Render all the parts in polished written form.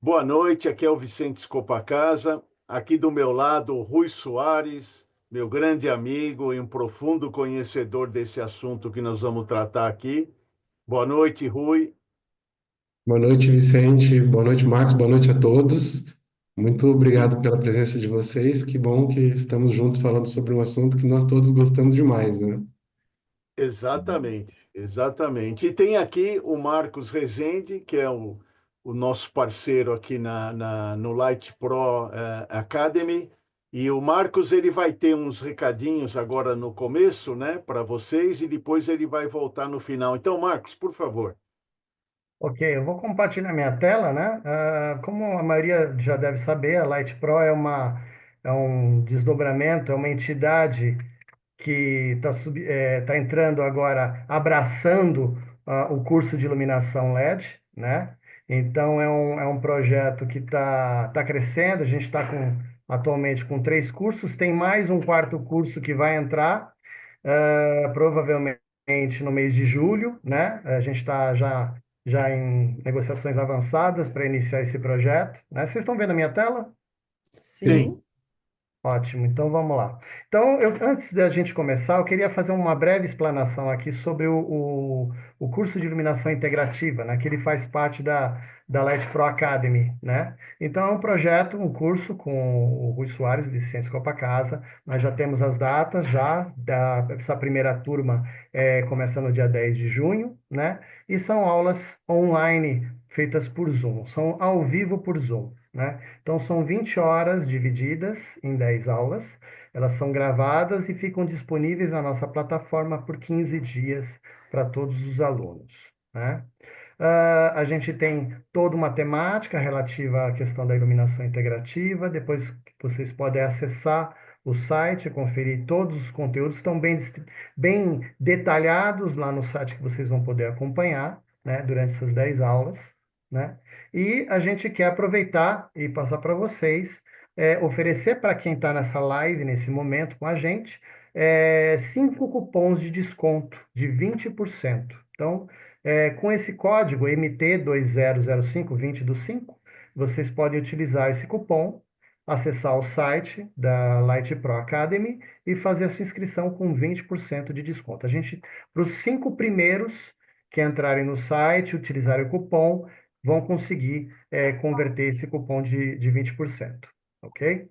Boa noite, aqui é o Vicente Scopacasa. Aqui do meu lado, o Rui Soares, meu grande amigo e um profundo conhecedor desse assunto que nós vamos tratar aqui. Boa noite, Rui. Boa noite, Vicente. Boa noite, Marcos. Boa noite a todos. Muito obrigado pela presença de vocês. Que bom que estamos juntos falando sobre um assunto que nós todos gostamos demais, né? Exatamente, exatamente. E tem aqui o Marcos Rezende, que é o nosso parceiro aqui no Light Pro Academy. E o Marcos ele vai ter uns recadinhos agora no começo, né, para vocês, e depois ele vai voltar no final. Então, Marcos, por favor. Ok, eu vou compartilhar minha tela, né? Como a maioria já deve saber, a Light Pro é um desdobramento, é uma entidade que está entrando agora, abraçando o curso de iluminação LED, né? Então, é um projeto que tá crescendo, a gente está atualmente com três cursos, tem mais um quarto curso que vai entrar, provavelmente no mês de julho, né? A gente está já em negociações avançadas para iniciar esse projeto, né? Vocês estão vendo a minha tela? Sim. Sim. Ótimo, então vamos lá. Então, antes da gente começar, eu queria fazer uma breve explanação aqui sobre o curso de iluminação integrativa, né, que ele faz parte da Light Pro Academy, né? Então, é um projeto, um curso com o Rui Soares, Vicente Copacasa. Nós já temos as datas essa primeira turma começa no dia 10 de junho, né? E são aulas online feitas por Zoom, são ao vivo por Zoom, né? Então, são 20 horas divididas em 10 aulas. Elas são gravadas e ficam disponíveis na nossa plataforma por 15 dias para todos os alunos, né? A gente tem toda uma temática relativa à questão da iluminação integrativa. Depois vocês podem acessar o site, conferir todos os conteúdos, estão bem detalhados lá no site que vocês vão poder acompanhar, né, durante essas 10 aulas, né? E a gente quer aproveitar e passar para vocês, oferecer para quem está nessa live, nesse momento com a gente, 5 cupons de desconto de 20%. Então, com esse código MT2005, 20 do 5, vocês podem utilizar esse cupom, acessar o site da Light Pro Academy e fazer a sua inscrição com 20% de desconto. Para os 5 primeiros que entrarem no site, utilizarem o cupom, vão conseguir converter esse cupom de 20%, ok?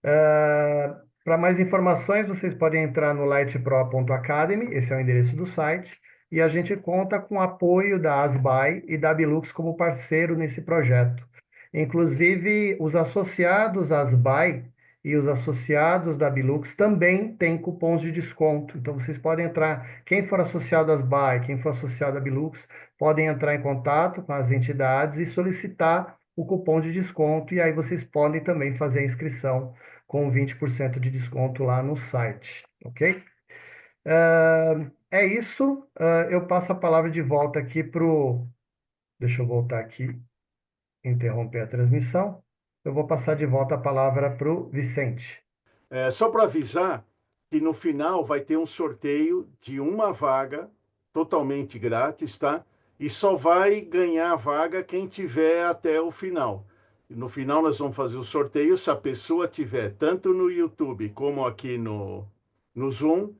Para mais informações, vocês podem entrar no lightpro.academy, esse é o endereço do site, e a gente conta com o apoio da Asbuy e da Bilux como parceiro nesse projeto. Inclusive, os associados à Asbuy e os associados da Bilux também têm cupons de desconto. Então, vocês podem entrar, quem for associado à Asbuy, quem for associado à Bilux, podem entrar em contato com as entidades e solicitar o cupom de desconto, e aí vocês podem também fazer a inscrição com 20% de desconto lá no site, ok? É isso. Eu passo a palavra de volta aqui para o. Deixa eu voltar aqui, interromper a transmissão. Eu vou passar de volta a palavra para o Vicente. Só para avisar que no final vai ter um sorteio de uma vaga totalmente grátis, tá? E só vai ganhar a vaga quem tiver até o final. No final nós vamos fazer o sorteio. Se a pessoa tiver tanto no YouTube como aqui no Zoom,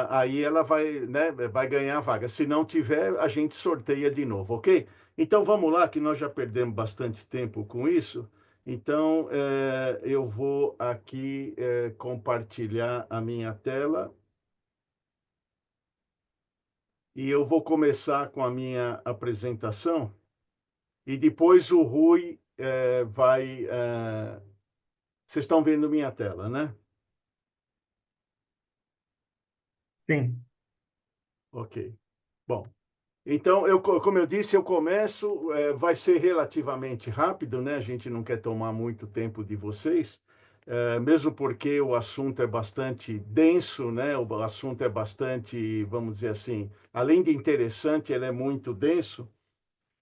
aí ela vai, né, vai ganhar a vaga. Se não tiver, a gente sorteia de novo, ok? Então vamos lá, que nós já perdemos bastante tempo com isso. Então, eu vou aqui compartilhar a minha tela e eu vou começar com a minha apresentação e depois o Rui vai. Vocês estão vendo minha tela, né? Sim. Ok. Bom, então, como eu disse, eu começo, vai ser relativamente rápido, né? A gente não quer tomar muito tempo de vocês, mesmo porque o assunto é bastante denso, né? O assunto é bastante, vamos dizer assim, além de interessante, ele é muito denso.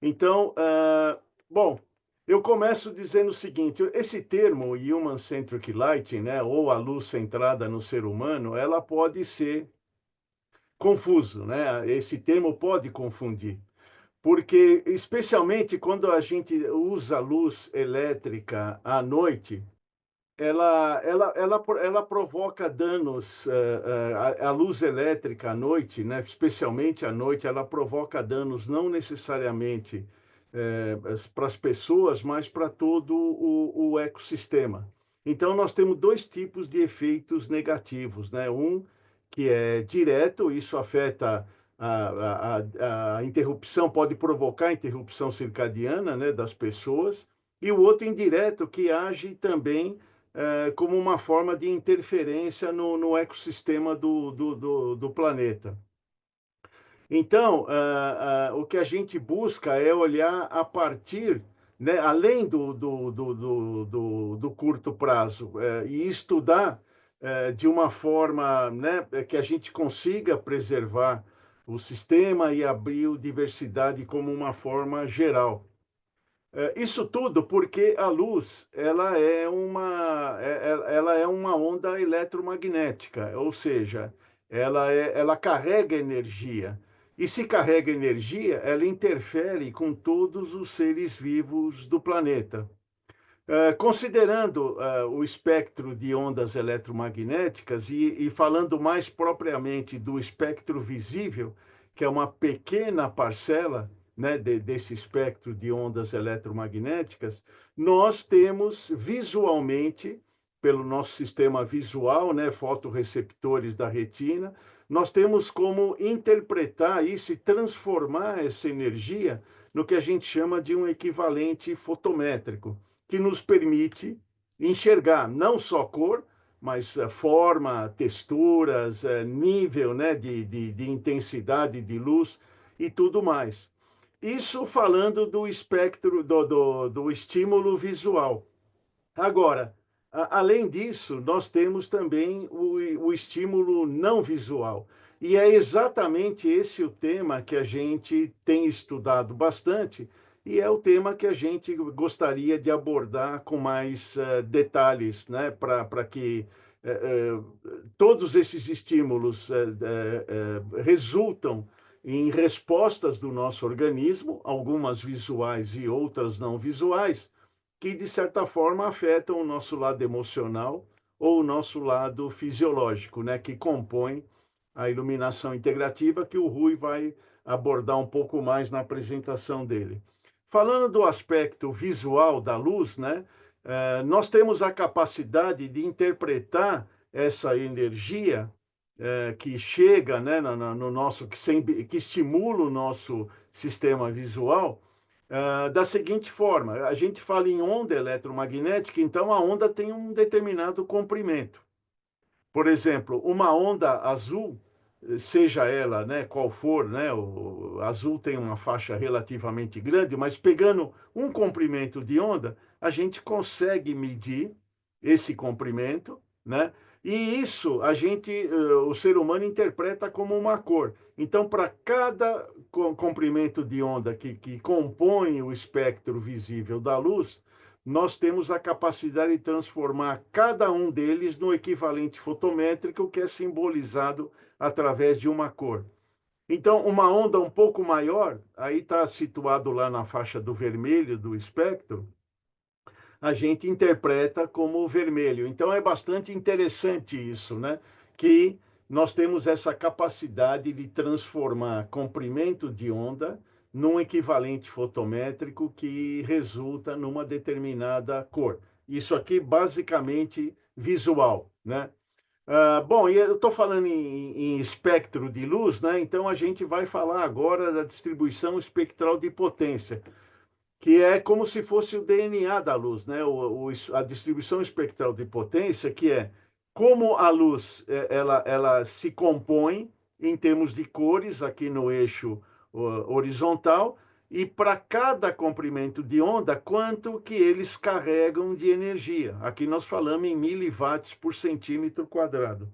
Então, bom, eu começo dizendo o seguinte: esse termo human-centric lighting, né? Ou a luz centrada no ser humano, ela pode ser confuso, né? Esse termo pode confundir. porque, especialmente quando a gente usa luz elétrica à noite, ela provoca danos, a luz elétrica à noite, né, especialmente à noite, ela provoca danos não necessariamente para as pessoas, mas para todo o ecossistema. Então, nós temos dois tipos de efeitos negativos, né? Um que é direto, isso afeta a interrupção, pode provocar a interrupção circadiana, né, das pessoas, e o outro indireto, que age também como uma forma de interferência no ecossistema do planeta. Então, o que a gente busca é olhar a partir, né, além do curto prazo, e estudar de uma forma, né, que a gente consiga preservar o sistema e a biodiversidade como uma forma geral. Isso tudo porque a luz ela é uma onda eletromagnética, ou seja, ela carrega energia. E se carrega energia, ela interfere com todos os seres vivos do planeta. Considerando o espectro de ondas eletromagnéticas e falando mais propriamente do espectro visível, que é uma pequena parcela, né, desse espectro de ondas eletromagnéticas, nós temos visualmente, pelo nosso sistema visual, né, fotorreceptores da retina, nós temos como interpretar isso e transformar essa energia no que a gente chama de um equivalente fotométrico, que nos permite enxergar não só cor, mas forma, texturas, nível, né, de intensidade de luz e tudo mais. Isso falando do espectro, do estímulo visual. Agora, além disso, nós temos também o estímulo não visual. E é exatamente esse o tema que a gente tem estudado bastante, e é o tema que a gente gostaria de abordar com mais detalhes, né? Para que todos esses estímulos resultam em respostas do nosso organismo, algumas visuais e outras não visuais, que, de certa forma, afetam o nosso lado emocional ou o nosso lado fisiológico, né, que compõe a iluminação integrativa, que o Rui vai abordar um pouco mais na apresentação dele. Falando do aspecto visual da luz, né, nós temos a capacidade de interpretar essa energia que chega, né, no nosso, que estimula o nosso sistema visual, da seguinte forma: a gente fala em onda eletromagnética, então a onda tem um determinado comprimento. Por exemplo, uma onda azul, seja ela, né, qual for, né, o azul tem uma faixa relativamente grande, mas pegando um comprimento de onda, a gente consegue medir esse comprimento, né? E isso o ser humano interpreta como uma cor. Então, para cada comprimento de onda que compõe o espectro visível da luz, nós temos a capacidade de transformar cada um deles no equivalente fotométrico, que é simbolizado através de uma cor. Então, uma onda um pouco maior, aí está situado lá na faixa do vermelho do espectro, a gente interpreta como vermelho. Então, é bastante interessante isso, né? Que nós temos essa capacidade de transformar comprimento de onda num equivalente fotométrico que resulta numa determinada cor. Isso aqui, basicamente, visual, né? Bom, e eu estou falando em espectro de luz, né? Então, a gente vai falar agora da distribuição espectral de potência, que é como se fosse o DNA da luz, né? A distribuição espectral de potência, que é como a luz ela se compõe em termos de cores aqui no eixo horizontal, e para cada comprimento de onda, quanto que eles carregam de energia. Aqui nós falamos em miliwatts por centímetro quadrado.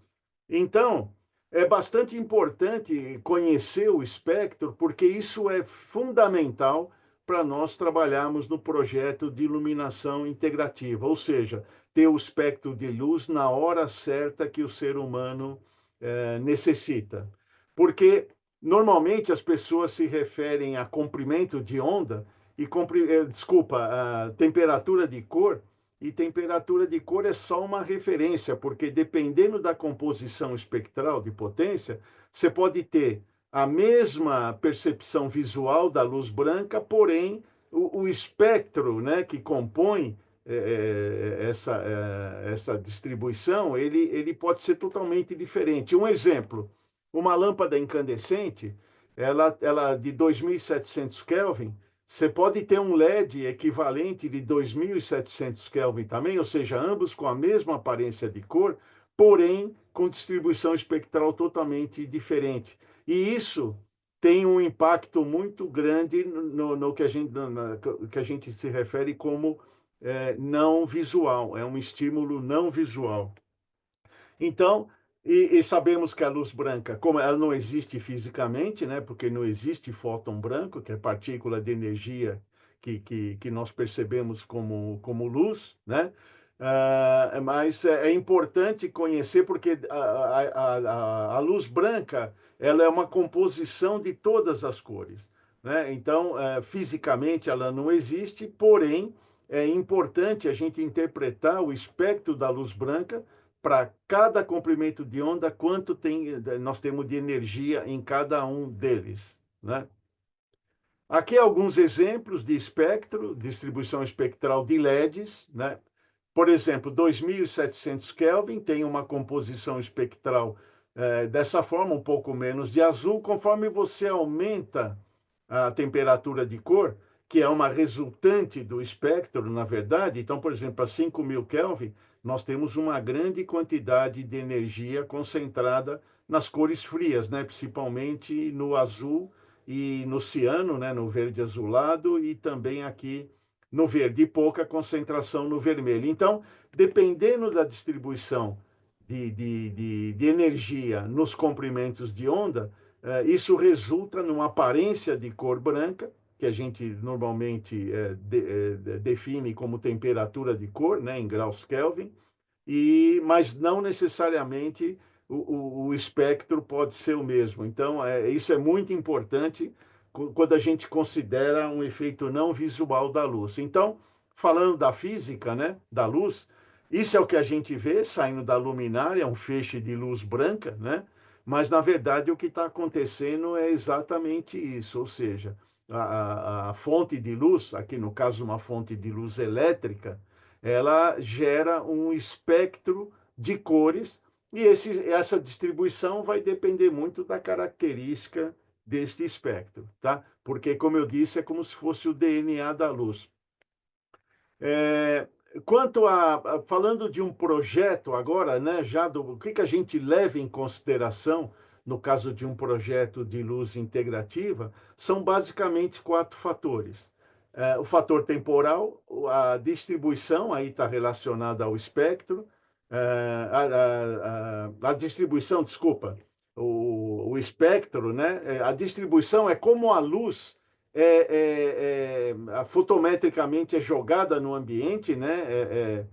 Então, é bastante importante conhecer o espectro, porque isso é fundamental para nós trabalharmos no projeto de iluminação integrativa, ou seja, ter o espectro de luz na hora certa que o ser humano necessita. Porque Normalmente as pessoas se referem a comprimento de onda e desculpa, a temperatura de cor, e temperatura de cor é só uma referência, porque dependendo da composição espectral de potência, você pode ter a mesma percepção visual da luz branca, porém o espectro, né, que compõe essa distribuição, ele pode ser totalmente diferente. Um exemplo, uma lâmpada incandescente, ela de 2.700 Kelvin, você pode ter um LED equivalente de 2.700 Kelvin também, ou seja, ambos com a mesma aparência de cor, porém com distribuição espectral totalmente diferente. E isso tem um impacto muito grande no que a gente se refere como não visual, é um estímulo não visual. Então, e sabemos que a luz branca, como ela não existe fisicamente, né, porque não existe fóton branco, que é partícula de energia que nós percebemos como luz, né? Mas é importante conhecer porque a luz branca ela é uma composição de todas as cores, né? Então, fisicamente ela não existe, porém é importante a gente interpretar o espectro da luz branca para cada comprimento de onda, quanto nós temos de energia em cada um deles, né? Aqui alguns exemplos de espectro, distribuição espectral de LEDs, né? Por exemplo, 2.700 Kelvin tem uma composição espectral dessa forma, um pouco menos de azul. Conforme você aumenta a temperatura de cor, que é uma resultante do espectro, na verdade. Então, por exemplo, a 5.000 Kelvin, nós temos uma grande quantidade de energia concentrada nas cores frias, né? Principalmente no azul e no ciano, né? No verde azulado e também aqui no verde, e pouca concentração no vermelho. Então, dependendo da distribuição de energia nos comprimentos de onda, isso resulta numa aparência de cor branca, que a gente normalmente define como temperatura de cor, né, em graus Kelvin, mas não necessariamente o espectro pode ser o mesmo. Então, isso é muito importante quando a gente considera um efeito não visual da luz. Então, falando da física, né, da luz, isso é o que a gente vê saindo da luminária, um feixe de luz branca, né? Mas, na verdade, o que está acontecendo é exatamente isso, ou seja, a fonte de luz, aqui no caso uma fonte de luz elétrica, ela gera um espectro de cores e essa distribuição vai depender muito da característica deste espectro, tá? Porque, como eu disse, é como se fosse o DNA da luz. Quanto falando de um projeto agora, né, já o que a gente leva em consideração no caso de um projeto de luz integrativa, são basicamente 4 fatores. O fator temporal, a distribuição, aí está relacionada ao espectro, a distribuição, desculpa, o espectro, né? A distribuição é como a luz fotometricamente é jogada no ambiente, né?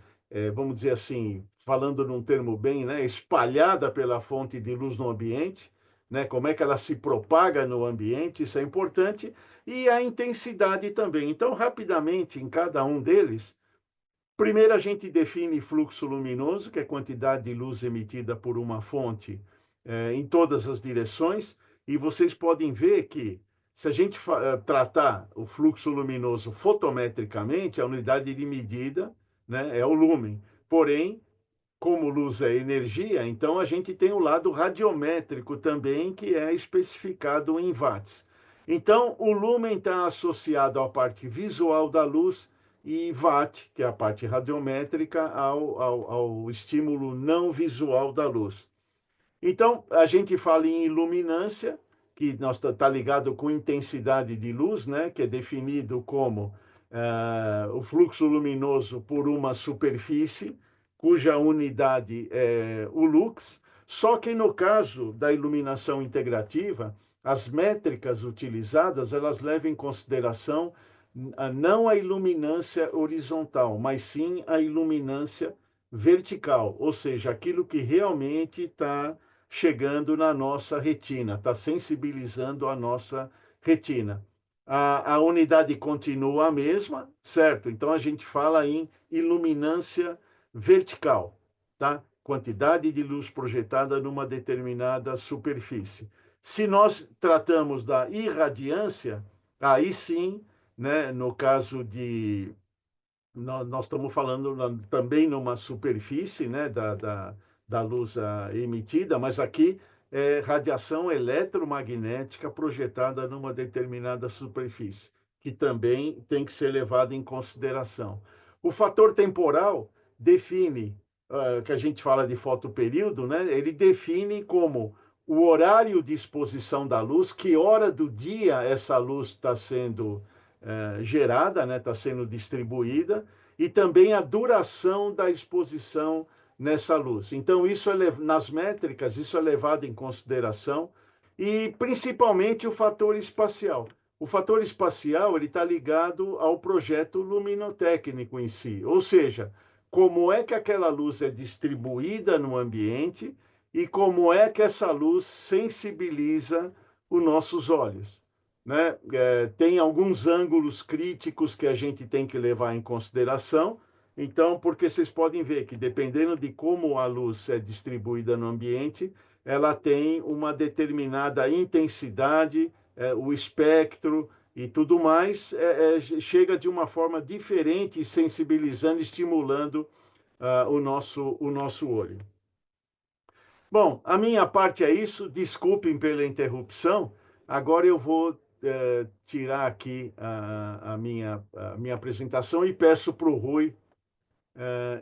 Vamos dizer assim, falando num termo bem, né? Espalhada pela fonte de luz no ambiente, né? Como é que ela se propaga no ambiente, isso é importante, e a intensidade também. Então, rapidamente, em cada um deles, primeiro a gente define fluxo luminoso, que é a quantidade de luz emitida por uma fonte em todas as direções, e vocês podem ver que se a gente tratar o fluxo luminoso fotometricamente, a unidade de medida, né, é o lúmen. Porém, como luz é energia, então a gente tem o lado radiométrico também, que é especificado em watts. Então, o lúmen está associado à parte visual da luz e watt, que é a parte radiométrica, ao estímulo não visual da luz. Então, a gente fala em iluminância, que está ligado com intensidade de luz, né, que é definido como o fluxo luminoso por uma superfície, cuja unidade é o lux, só que no caso da iluminação integrativa, as métricas utilizadas, elas levam em consideração não a iluminância horizontal, mas sim a iluminância vertical, ou seja, aquilo que realmente está chegando na nossa retina, está sensibilizando a nossa retina. A unidade continua a mesma, certo? Então a gente fala em iluminância vertical, tá? Quantidade de luz projetada numa determinada superfície. Se nós tratamos da irradiância, aí sim, né, no caso de nós estamos falando também numa superfície, né, da luz emitida, mas aqui é radiação eletromagnética projetada numa determinada superfície, que também tem que ser levada em consideração. O fator temporal define, que a gente fala de fotoperíodo, né, ele define como o horário de exposição da luz, que hora do dia essa luz está sendo gerada, né, está sendo distribuída, e também a duração da exposição nessa luz. Então, isso nas métricas, isso é levado em consideração, e principalmente o fator espacial. O fator espacial ele está ligado ao projeto luminotécnico em si, ou seja, como é que aquela luz é distribuída no ambiente e como é que essa luz sensibiliza os nossos olhos, né? Tem alguns ângulos críticos que a gente tem que levar em consideração. Então, porque vocês podem ver que dependendo de como a luz é distribuída no ambiente, ela tem uma determinada intensidade, o espectro e tudo mais chega de uma forma diferente, sensibilizando, estimulando o nosso olho. Bom, a minha parte é isso. Desculpem pela interrupção. Agora eu vou tirar aqui a minha apresentação e peço para o Rui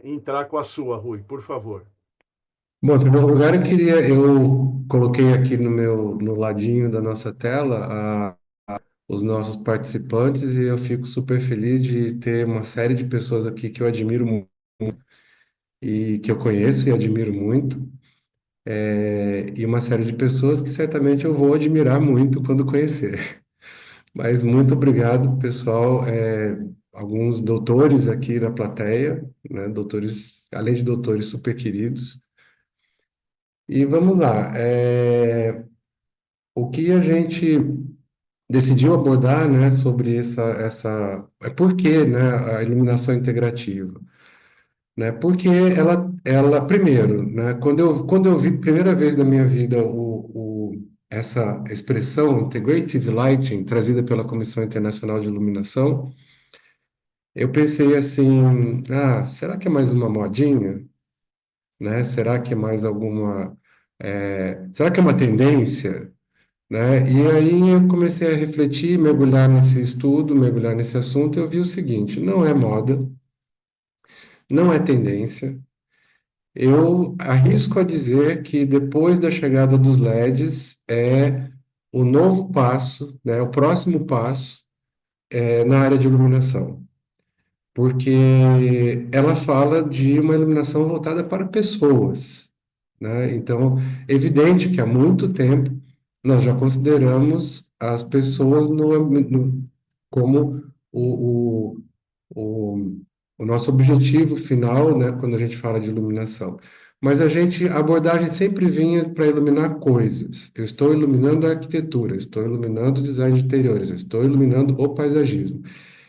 entrar com a sua, Rui, por favor. Bom, em primeiro lugar, eu coloquei aqui no ladinho da nossa tela os nossos participantes e eu fico super feliz de ter uma série de pessoas aqui que eu admiro muito e que eu conheço e admiro muito, e uma série de pessoas que certamente eu vou admirar muito quando conhecer. Mas muito obrigado, pessoal. Alguns doutores aqui na plateia, né? Doutores, além de doutores super queridos. E vamos lá. O que a gente decidiu abordar, né, sobre por que, né, a iluminação integrativa, né? Porque primeiro, né, quando eu vi primeira vez na minha vida essa expressão Integrative Lighting trazida pela Comissão Internacional de Iluminação, eu pensei assim, será que é mais uma modinha, né? Será que é mais será que é uma tendência? Né? E aí eu comecei a refletir, mergulhar nesse estudo, mergulhar nesse assunto, e eu vi o seguinte: não é moda, não é tendência. Eu arrisco a dizer que depois da chegada dos LEDs é o novo passo, né, o próximo passo na área de iluminação, porque ela fala de uma iluminação voltada para pessoas, né? Então, é evidente que há muito tempo nós já consideramos as pessoas como o, o, o nosso objetivo final, né, quando a gente fala de iluminação. Mas a abordagem sempre vinha para iluminar coisas. Eu estou iluminando a arquitetura, estou iluminando o design de interiores, eu estou iluminando o paisagismo.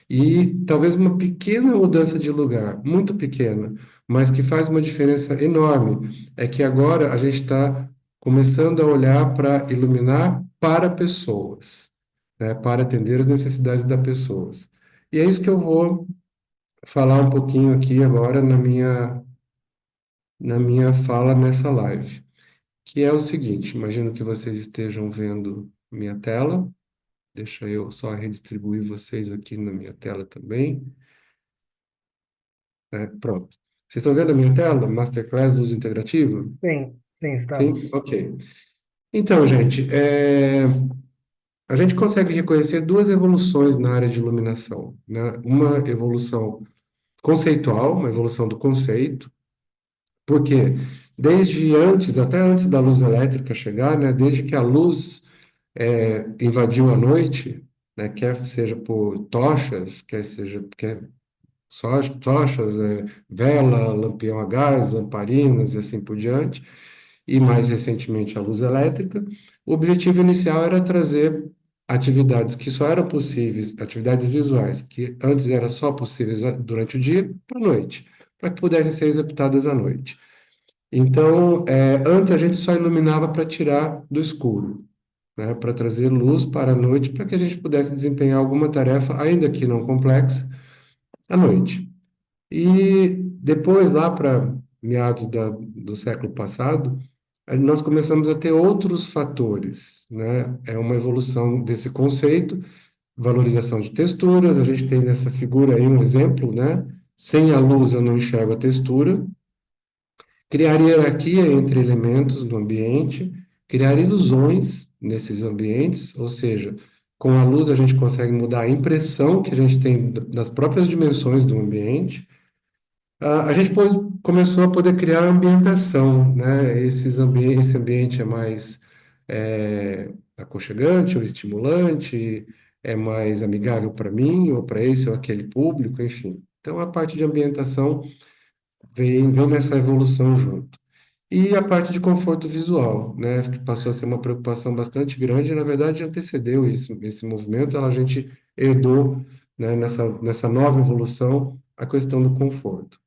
E talvez uma pequena mudança de lugar, muito pequena, mas que faz uma diferença enorme, é que agora a gente está começando a olhar para iluminar para pessoas, né, para atender as necessidades das pessoas. E é isso que eu vou falar um pouquinho aqui agora na minha fala nessa live, que é o seguinte: imagino que vocês estejam vendo minha tela. Deixa eu só redistribuir vocês aqui na minha tela também. Pronto. Vocês estão vendo a minha tela? Masterclass Luz Integrativa? Sim, sim, Sim? estamos. Ok. Então, gente, a gente consegue reconhecer duas evoluções na área de iluminação, né? Uma evolução conceitual, uma evolução do conceito, porque até antes da luz elétrica chegar, né? Desde que a luz invadiu a noite, né? Quer seja por tochas, quer tochas, vela, lampião a gás, lamparinas e assim por diante. e mais recentemente a luz elétrica. O objetivo inicial era trazer atividades que só eram possíveis, atividades visuais, que antes eram só possíveis durante o dia, para a noite, para que pudessem ser executadas à noite. Então, antes a gente só iluminava para tirar do escuro, né, para trazer luz para a noite, para que a gente pudesse desempenhar alguma tarefa, ainda que não complexa, à noite. E depois, lá para meados do século passado, nós começamos a ter outros fatores, né? É uma evolução desse conceito, valorização de texturas. A gente tem nessa figura aí um exemplo, né? Sem a luz eu não enxergo a textura. Criar hierarquia entre elementos do ambiente, criar ilusões nesses ambientes, ou seja, com a luz a gente consegue mudar a impressão que a gente tem das próprias dimensões do ambiente. A gente começou a poder criar ambientação, né? Esse ambiente é mais aconchegante ou estimulante, é mais amigável para mim ou para esse ou aquele público, enfim. Então, a parte de ambientação vem nessa evolução junto. E a parte de conforto visual, né, que passou a ser uma preocupação bastante grande, e, na verdade, antecedeu esse movimento, a gente herdou, né, nessa nova evolução, a questão do conforto.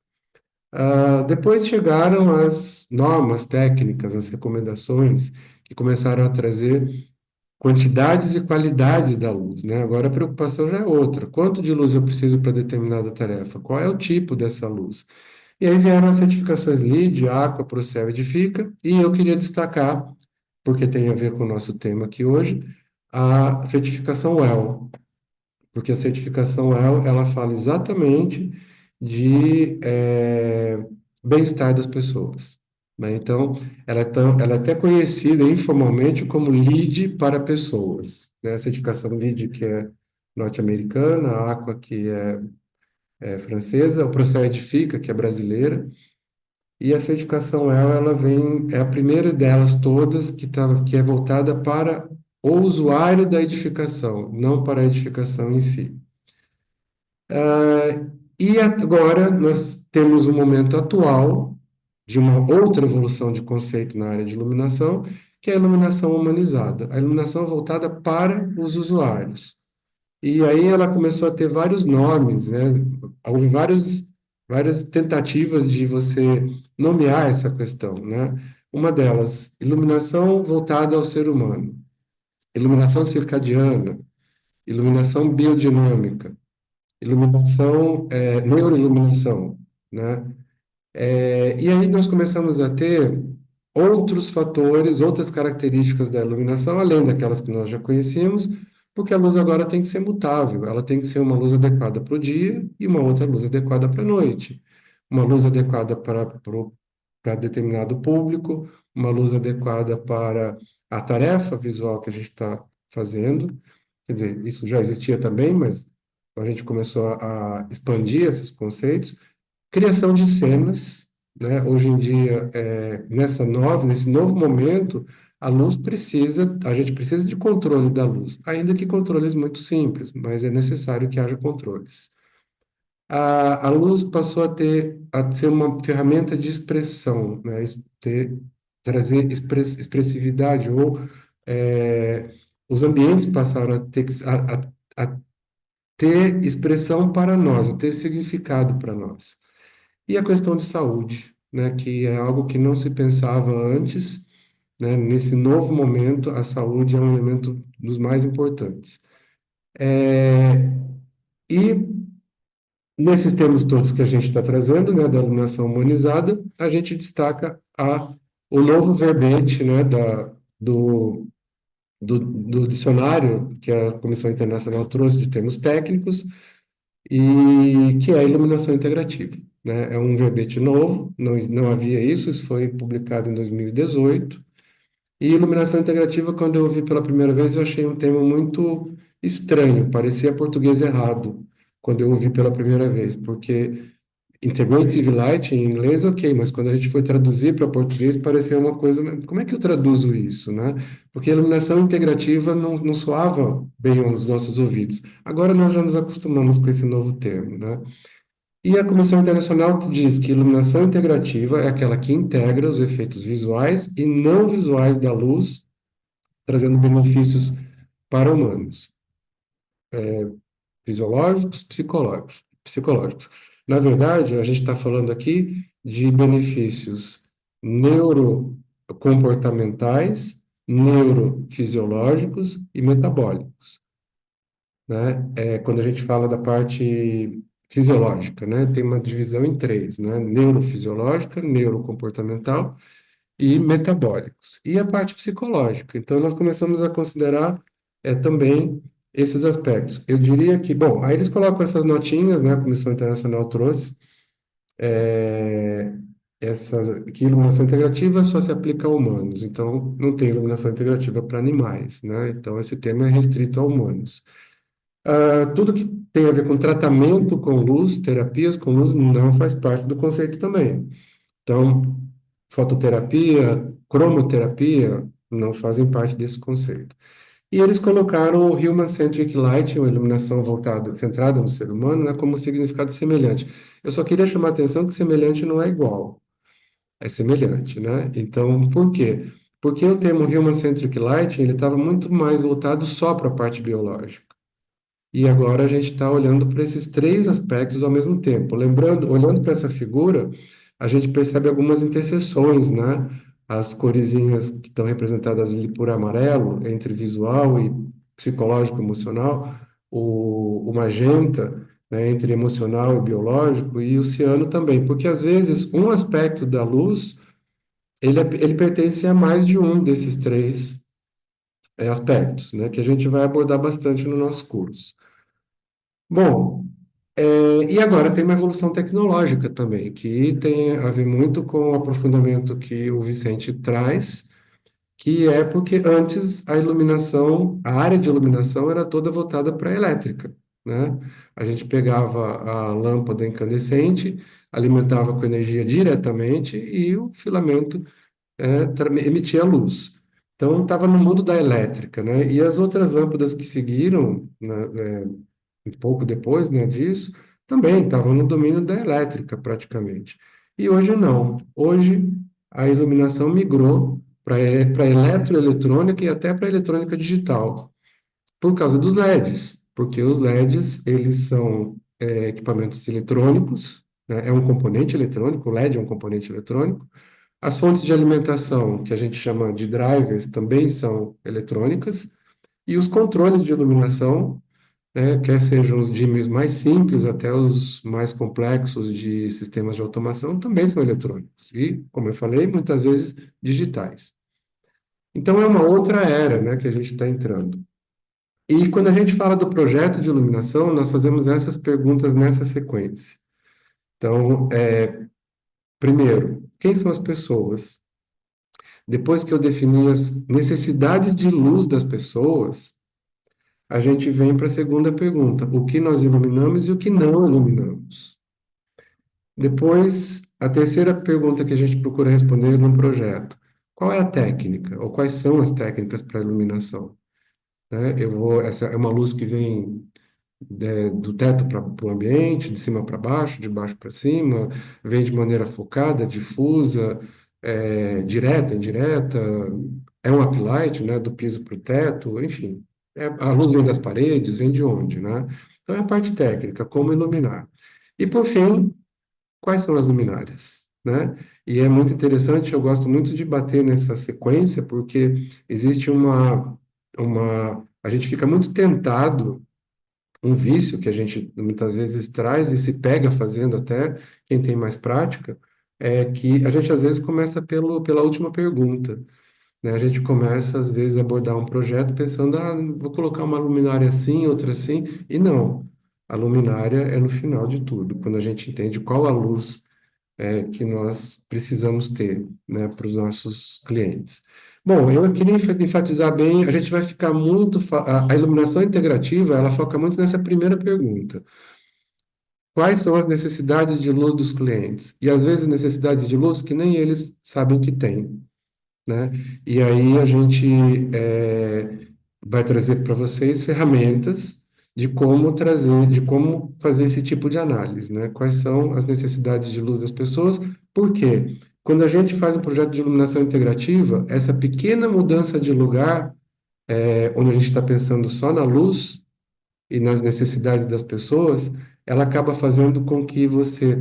Depois chegaram as normas técnicas, as recomendações, que começaram a trazer quantidades e qualidades da luz, né? Agora a preocupação já é outra. Quanto de luz eu preciso para determinada tarefa? Qual é o tipo dessa luz? E aí vieram as certificações LEED, Aqua, Procel, Edifica, e eu queria destacar, porque tem a ver com o nosso tema aqui hoje, a certificação WELL, porque a certificação WELL, ela fala exatamente de bem-estar das pessoas, né? Então, ela é até conhecida informalmente como LEED para pessoas, né? A certificação LEED, que é norte-americana, a Aqua, que é francesa, o Procel Edifica, que é brasileira, e a certificação ela vem, é a primeira delas todas que é voltada para o usuário da edificação, não para a edificação em si. E agora nós temos um momento atual de uma outra evolução de conceito na área de iluminação, que é a iluminação humanizada, a iluminação voltada para os usuários. E aí ela começou a ter vários nomes, né? Houve várias tentativas de você nomear essa questão, né? Uma delas, iluminação voltada ao ser humano, iluminação circadiana, iluminação biodinâmica, iluminação, neuroiluminação, né? E aí nós começamos a ter outros fatores, outras características da iluminação, além daquelas que nós já conhecíamos, porque a luz agora tem que ser mutável, ela tem que ser uma luz adequada para o dia e uma outra luz adequada para a noite. Uma luz adequada para determinado público, uma luz adequada para a tarefa visual que a gente está fazendo. Quer dizer, isso já existia também, mas a gente começou a expandir esses conceitos. Criação de cenas, né? Hoje em dia, nesse novo momento, a gente precisa de controle da luz, ainda que controles muito simples, mas é necessário que haja controles. A luz passou a ser uma ferramenta de expressão, né? Trazer expressividade, ou os ambientes passaram a ter expressão para nós, a ter significado para nós. E a questão de saúde, né, que é algo que não se pensava antes, né, nesse novo momento, a saúde é um elemento dos mais importantes. E nesses termos todos que a gente está trazendo, né, da iluminação humanizada, a gente destaca o novo verbete, né, do dicionário que a Comissão Internacional trouxe de termos técnicos, e que é a iluminação integrativa, né? É um verbete novo, não havia isso foi publicado em 2018. E iluminação integrativa, quando eu ouvi pela primeira vez, eu achei um termo muito estranho, parecia português errado, quando eu ouvi pela primeira vez, porque integrative light em inglês, ok, mas quando a gente foi traduzir para português, parecia uma coisa, como é que eu traduzo isso, né? Porque a iluminação integrativa não soava bem aos nossos ouvidos. Agora nós já nos acostumamos com esse novo termo, né? E a Comissão Internacional diz que iluminação integrativa é aquela que integra os efeitos visuais e não visuais da luz, trazendo benefícios para humanos, fisiológicos, psicológicos. Na verdade, a gente está falando aqui de benefícios neurocomportamentais, neurofisiológicos e metabólicos, né? Quando a gente fala da parte fisiológica, né? Tem uma divisão em três, né? Neurofisiológica, neurocomportamental e metabólicos. E a parte psicológica. Então, nós começamos a considerar também esses aspectos. Eu diria que, bom, aí eles colocam essas notinhas, né? A Comissão Internacional trouxe, é, que iluminação integrativa só se aplica a humanos. Então, não tem iluminação integrativa para animais, né? Então, esse tema é restrito a humanos. Tudo que tem a ver com tratamento com luz, terapias com luz, não faz parte do conceito também. Então, fototerapia, cromoterapia, não fazem parte desse conceito. E eles colocaram o Human-Centric Light, uma iluminação voltada, centrada no ser humano, né, como significado semelhante. Eu só queria chamar a atenção que semelhante não é igual, é semelhante, né? Então, por quê? Porque o termo Human-Centric Light, ele estava muito mais voltado só para a parte biológica. E agora a gente está olhando para esses três aspectos ao mesmo tempo. Lembrando, olhando para essa figura, a gente percebe algumas interseções, né? As coresinhas que estão representadas ali por amarelo, entre visual e psicológico, emocional, o magenta, né, entre emocional e biológico, e o ciano também, porque às vezes um aspecto da luz, ele pertence a mais de um desses três aspectos, né, que a gente vai abordar bastante no nosso curso. Bom, e agora tem uma evolução tecnológica também, que tem a ver muito com o aprofundamento que o Vicente traz, que é porque antes a iluminação, a área de iluminação era toda voltada para a elétrica, né? A gente pegava a lâmpada incandescente, alimentava com energia diretamente e o filamento emitia luz. Então estava no mundo da elétrica, né? E as outras lâmpadas que seguiram, né, um pouco depois, né, disso, também estavam no domínio da elétrica, praticamente. E hoje não. Hoje a iluminação migrou para a eletroeletrônica e até para a eletrônica digital, por causa dos LEDs, porque os LEDs, eles são equipamentos eletrônicos, né, é um componente eletrônico, o LED é um componente eletrônico. As fontes de alimentação, que a gente chama de drivers, também são eletrônicas, e os controles de iluminação, quer sejam os dimmers mais simples até os mais complexos de sistemas de automação, também são eletrônicos e, como eu falei, muitas vezes digitais. Então é uma outra era, né, que a gente está entrando. E quando a gente fala do projeto de iluminação, nós fazemos essas perguntas nessa sequência. Então, primeiro, quem são as pessoas? Depois que eu defini as necessidades de luz das pessoas, a gente vem para a segunda pergunta: o que nós iluminamos e o que não iluminamos? Depois, a terceira pergunta que a gente procura responder num projeto: qual é a técnica, ou quais são as técnicas para iluminação? Né? Essa é uma luz que vem do teto para o ambiente, de cima para baixo, de baixo para cima, vem de maneira focada, difusa, direta, indireta, é um uplight, né, do piso para o teto, enfim. A luz vem das paredes, vem de onde, né? Então é a parte técnica, como iluminar. E por fim, quais são as luminárias, né? E é muito interessante, eu gosto muito de bater nessa sequência, porque existe a gente fica muito tentado, um vício que a gente muitas vezes traz e se pega fazendo até, quem tem mais prática, é que a gente às vezes começa pela última pergunta, né? A gente começa às vezes a abordar um projeto pensando, vou colocar uma luminária assim, outra assim, e não. A luminária é no final de tudo, quando a gente entende qual a luz que nós precisamos ter, né, para os nossos clientes. Bom, eu queria enfatizar bem, a gente vai ficar muito, a iluminação integrativa, ela foca muito nessa primeira pergunta. Quais são as necessidades de luz dos clientes? E às vezes necessidades de luz que nem eles sabem que têm, né? E aí a gente vai trazer para vocês ferramentas de como trazer, de como fazer esse tipo de análise, né? Quais são as necessidades de luz das pessoas? Por quê? Quando a gente faz um projeto de iluminação integrativa, essa pequena mudança de lugar, onde a gente está pensando só na luz e nas necessidades das pessoas, ela acaba fazendo com que você,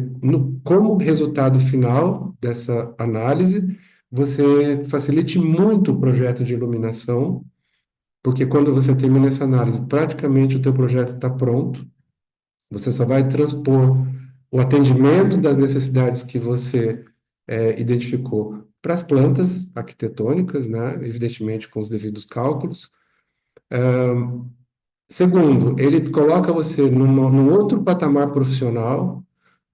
como resultado final dessa análise, você facilite muito o projeto de iluminação, porque quando você termina essa análise, praticamente o teu projeto está pronto, você só vai transpor o atendimento das necessidades que você identificou para as plantas arquitetônicas, né? Evidentemente com os devidos cálculos. Segundo, ele coloca você num outro patamar profissional,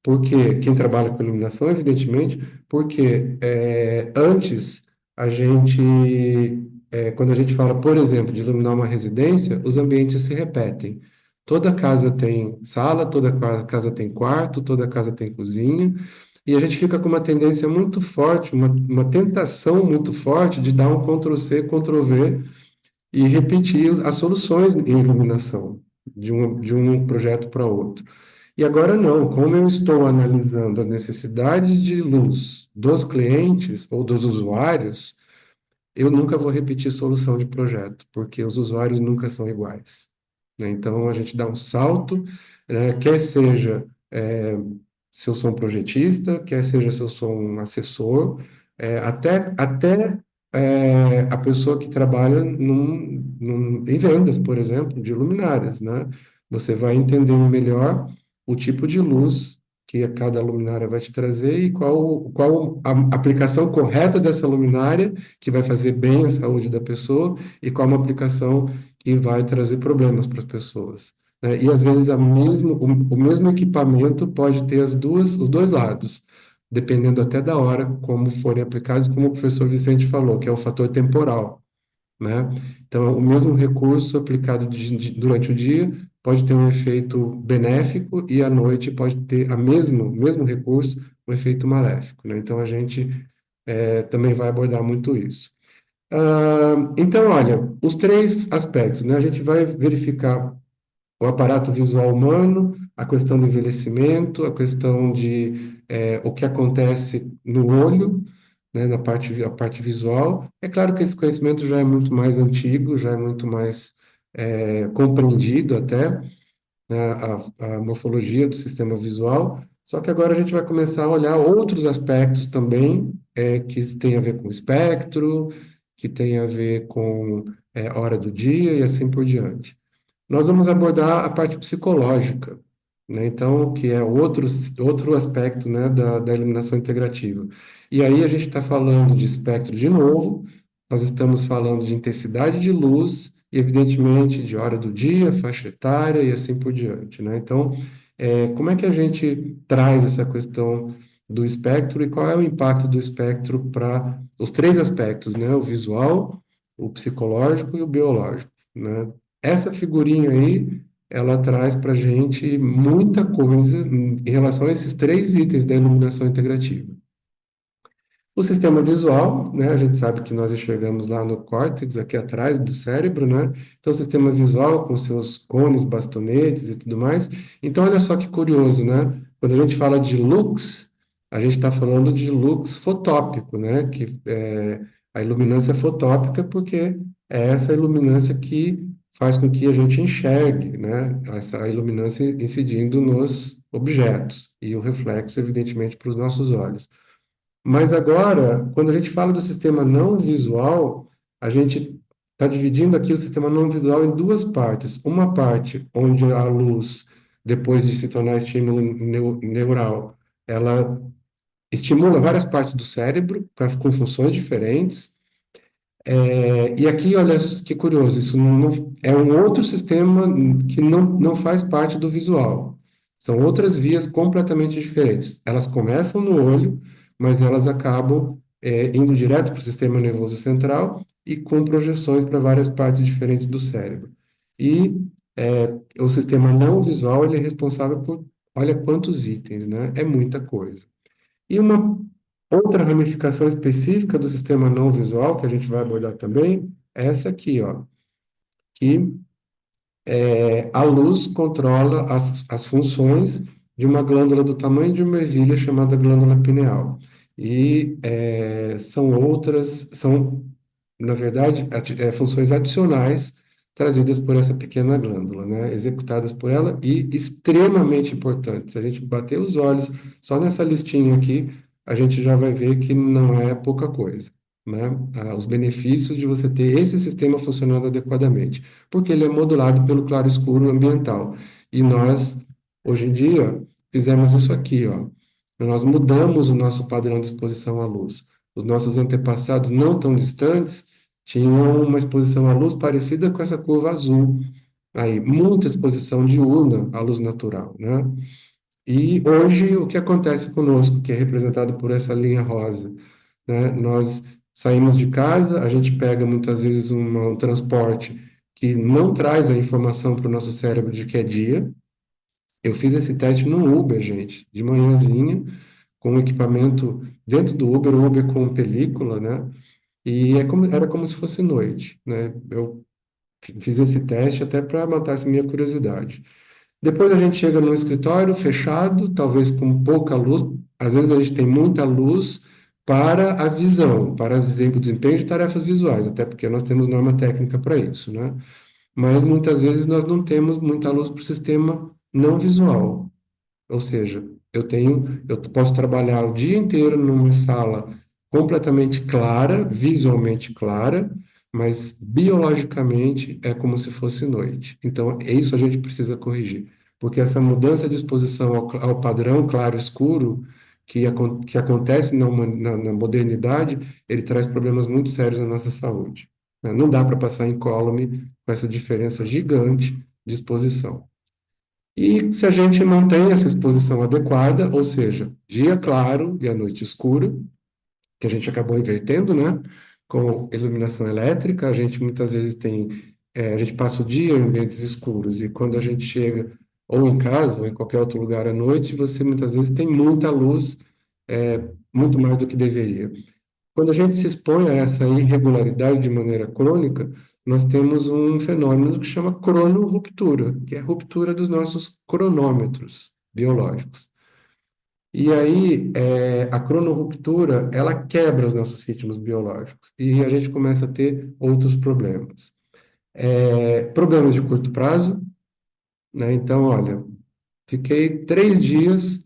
porque quem trabalha com iluminação, evidentemente, porque antes a gente, quando a gente fala, por exemplo, de iluminar uma residência, os ambientes se repetem. Toda casa tem sala, toda casa tem quarto, toda casa tem cozinha, e a gente fica com uma tendência muito forte, uma tentação muito forte de dar um Ctrl+C, Ctrl+V e repetir as soluções em iluminação de um projeto para outro. E agora não, como eu estou analisando as necessidades de luz dos clientes ou dos usuários, eu nunca vou repetir solução de projeto, porque os usuários nunca são iguais, né? Então a gente dá um salto, né, quer seja se eu sou um projetista, quer seja se eu sou um assessor, até a pessoa que trabalha em vendas, por exemplo, de luminárias, né? Você vai entender melhor o tipo de luz que cada luminária vai te trazer e qual a aplicação correta dessa luminária que vai fazer bem à saúde da pessoa e qual uma aplicação que vai trazer problemas para as pessoas, né? E às vezes o mesmo equipamento pode ter os dois lados, dependendo até da hora como forem aplicados, como o professor Vicente falou, que é o fator temporal, né? Então, o mesmo recurso aplicado durante o dia pode ter um efeito benéfico e à noite pode ter mesmo recurso, um efeito maléfico, né? Então, a gente também vai abordar muito isso. Então, olha, os três aspectos, né? A gente vai verificar o aparato visual humano, a questão do envelhecimento, a questão de o que acontece no olho, né, a parte visual. É claro que esse conhecimento já é muito mais antigo, já é muito mais compreendido até, né, a morfologia do sistema visual, só que agora a gente vai começar a olhar outros aspectos também, que têm a ver com espectro, que tem a ver com hora do dia e assim por diante. Nós vamos abordar a parte psicológica, né? Então, que é outro aspecto, né, da iluminação integrativa. E aí a gente está falando de espectro de novo, nós estamos falando de intensidade de luz e, evidentemente, de hora do dia, faixa etária e assim por diante, né? Então, como é que a gente traz essa questão do espectro e qual é o impacto do espectro para os três aspectos, né? O visual, o psicológico e o biológico, né? Essa figurinha aí, ela traz para a gente muita coisa em relação a esses três itens da iluminação integrativa. O sistema visual, né? A gente sabe que nós enxergamos lá no córtex, aqui atrás do cérebro, né? Então, o sistema visual com seus cones, bastonetes e tudo mais. Então, olha só que curioso, né? Quando a gente fala de lux, a gente está falando de lux fotópico, né? Que é a iluminância fotópica, porque é essa iluminância que faz com que a gente enxergue, né? Essa iluminância incidindo nos objetos e o reflexo, evidentemente, para os nossos olhos. Mas agora, quando a gente fala do sistema não visual, a gente está dividindo aqui o sistema não visual em duas partes. Uma parte onde a luz, depois de se tornar estímulo neural, ela estimula várias partes do cérebro com funções diferentes. E aqui, olha que curioso, isso é um outro sistema que não faz parte do visual. São outras vias completamente diferentes. Elas começam no olho, mas elas acabam indo direto para o sistema nervoso central e com projeções para várias partes diferentes do cérebro. E o sistema não visual, ele é responsável por, olha quantos itens, né? É muita coisa. E uma outra ramificação específica do sistema não visual, que a gente vai abordar também, é essa aqui, ó, que A luz controla as funções de uma glândula do tamanho de uma ervilha chamada glândula pineal. E são, na verdade, funções adicionais trazidas por essa pequena glândula, né? Executadas por ela e extremamente importantes. Se a gente bater os olhos só nessa listinha aqui, a gente já vai ver que não é pouca coisa, né? Os benefícios de você ter esse sistema funcionando adequadamente, porque ele é modulado pelo claro-escuro ambiental. E nós, hoje em dia, fizemos isso aqui, ó. Nós mudamos o nosso padrão de exposição à luz. Os nossos antepassados, não tão distantes, tinham uma exposição à luz parecida com essa curva azul. Aí, muita exposição diurna à luz natural, né? E hoje, o que acontece conosco, que é representado por essa linha rosa, né? Nós saímos de casa, a gente pega muitas vezes um transporte que não traz a informação para o nosso cérebro de que é dia. Eu fiz esse teste no Uber, gente, de manhãzinha, com um equipamento dentro do Uber, o Uber com película, né? E era como se fosse noite, né? Eu fiz esse teste até para matar essa minha curiosidade. Depois a gente chega num escritório fechado, talvez com pouca luz. Às vezes a gente tem muita luz para a visão, para o desempenho de tarefas visuais, até porque nós temos norma técnica para isso, né? Mas muitas vezes nós não temos muita luz para o sistema não visual. Ou seja, eu posso trabalhar o dia inteiro numa sala completamente clara, visualmente clara, mas biologicamente é como se fosse noite. Então, é isso a gente precisa corrigir, porque essa mudança de exposição ao padrão claro-escuro que acontece na modernidade, ele traz problemas muito sérios à nossa saúde, né? Não dá para passar incólume com essa diferença gigante de exposição. E se a gente não tem essa exposição adequada, ou seja, dia claro e a noite escura, que a gente acabou invertendo, né? Com iluminação elétrica, a gente muitas vezes a gente passa o dia em ambientes escuros, e quando a gente chega, ou em casa, ou em qualquer outro lugar à noite, você muitas vezes tem muita luz, muito mais do que deveria. Quando a gente se expõe a essa irregularidade de maneira crônica, nós temos um fenômeno que chama cronorruptura, que é a ruptura dos nossos cronômetros biológicos. E aí, a cronorruptura, ela quebra os nossos ritmos biológicos e a gente começa a ter outros problemas. Problemas de curto prazo, né? Então, olha, fiquei 3 dias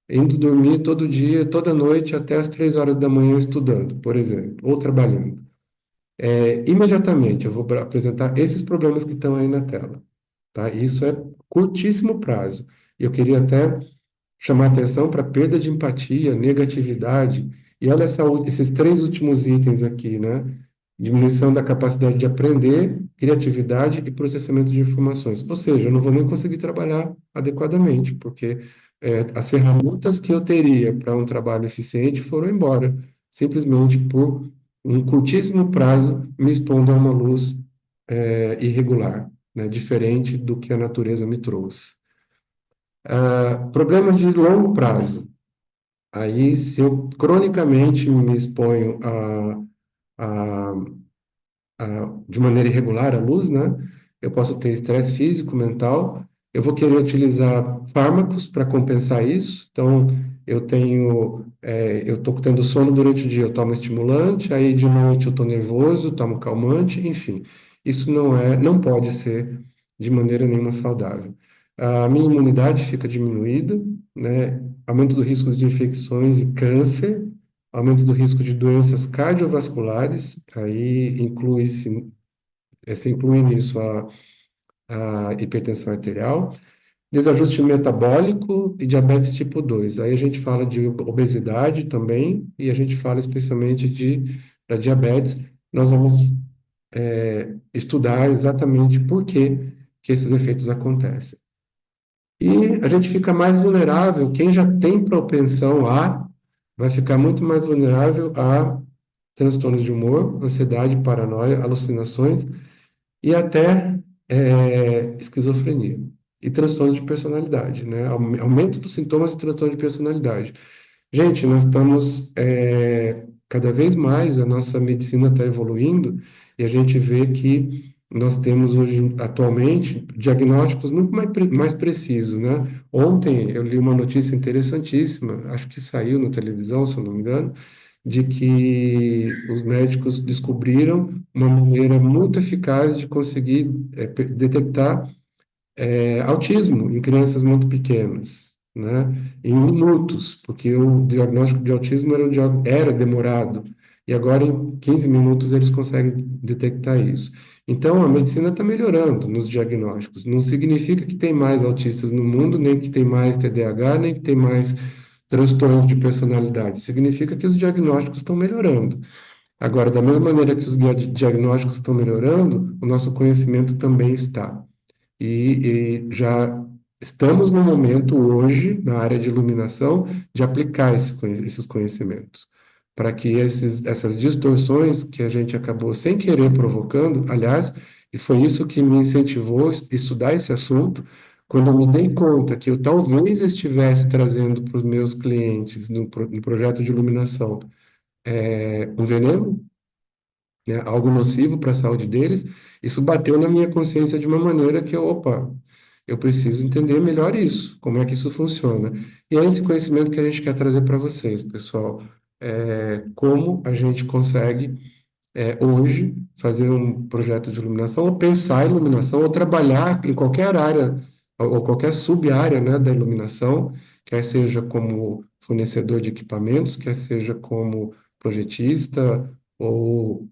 indo dormir todo dia, toda noite, até as 3 horas da manhã estudando, por exemplo, ou trabalhando. Imediatamente eu vou apresentar esses problemas que estão aí na tela, tá? Isso é curtíssimo prazo. Eu queria até chamar atenção para perda de empatia, negatividade, e olha esses 3 últimos itens aqui, né? Diminuição da capacidade de aprender, criatividade e processamento de informações. Ou seja, eu não vou nem conseguir trabalhar adequadamente, porque as ferramentas que eu teria para um trabalho eficiente foram embora, simplesmente por um curtíssimo prazo me expondo a uma luz irregular, né? Diferente do que a natureza me trouxe. Problemas de longo prazo. Aí, se eu cronicamente me exponho a, de maneira irregular à luz, né? Eu posso ter estresse físico, mental. Eu vou querer utilizar fármacos para compensar isso. Então, eu estou tendo sono durante o dia, eu tomo estimulante, aí de noite eu estou nervoso, tomo calmante, enfim. Isso não pode ser de maneira nenhuma saudável. A minha imunidade fica diminuída, né? Aumento do risco de infecções e câncer, aumento do risco de doenças cardiovasculares, aí se inclui nisso a hipertensão arterial, desajuste metabólico e diabetes tipo 2. Aí a gente fala de obesidade também, e a gente fala especialmente da diabetes. Nós vamos estudar exatamente por que esses efeitos acontecem. E a gente fica mais vulnerável, quem já tem propensão vai ficar muito mais vulnerável a transtornos de humor, ansiedade, paranoia, alucinações e até esquizofrenia e transtornos de personalidade, né? Aumento dos sintomas de transtorno de personalidade. Gente, nós estamos cada vez mais a nossa medicina está evoluindo e a gente vê que nós temos hoje, atualmente, diagnósticos muito mais precisos, né? Ontem eu li uma notícia interessantíssima, acho que saiu na televisão, se eu não me engano, de que os médicos descobriram uma maneira muito eficaz de conseguir detectar autismo em crianças muito pequenas, né? Em minutos, porque o diagnóstico de autismo era demorado, e agora em 15 minutos eles conseguem detectar isso. Então, a medicina está melhorando nos diagnósticos. Não significa que tem mais autistas no mundo, nem que tem mais TDAH, nem que tem mais transtornos de personalidade. Significa que os diagnósticos estão melhorando. Agora, da mesma maneira que os diagnósticos estão melhorando, o nosso conhecimento também está. E já estamos no momento hoje, na área de iluminação, de aplicar esses conhecimentos, para que essas distorções que a gente acabou sem querer provocando, aliás, e foi isso que me incentivou a estudar esse assunto, quando eu me dei conta que eu talvez estivesse trazendo para os meus clientes, no projeto de iluminação, um veneno, né, algo nocivo para a saúde deles, isso bateu na minha consciência de uma maneira que opa, eu preciso entender melhor isso, como é que isso funciona. E é esse conhecimento que a gente quer trazer para vocês, pessoal. Como a gente consegue, hoje, fazer um projeto de iluminação, ou pensar em iluminação, ou trabalhar em qualquer área, ou qualquer sub-área, né, da iluminação, quer seja como fornecedor de equipamentos, quer seja como projetista, ou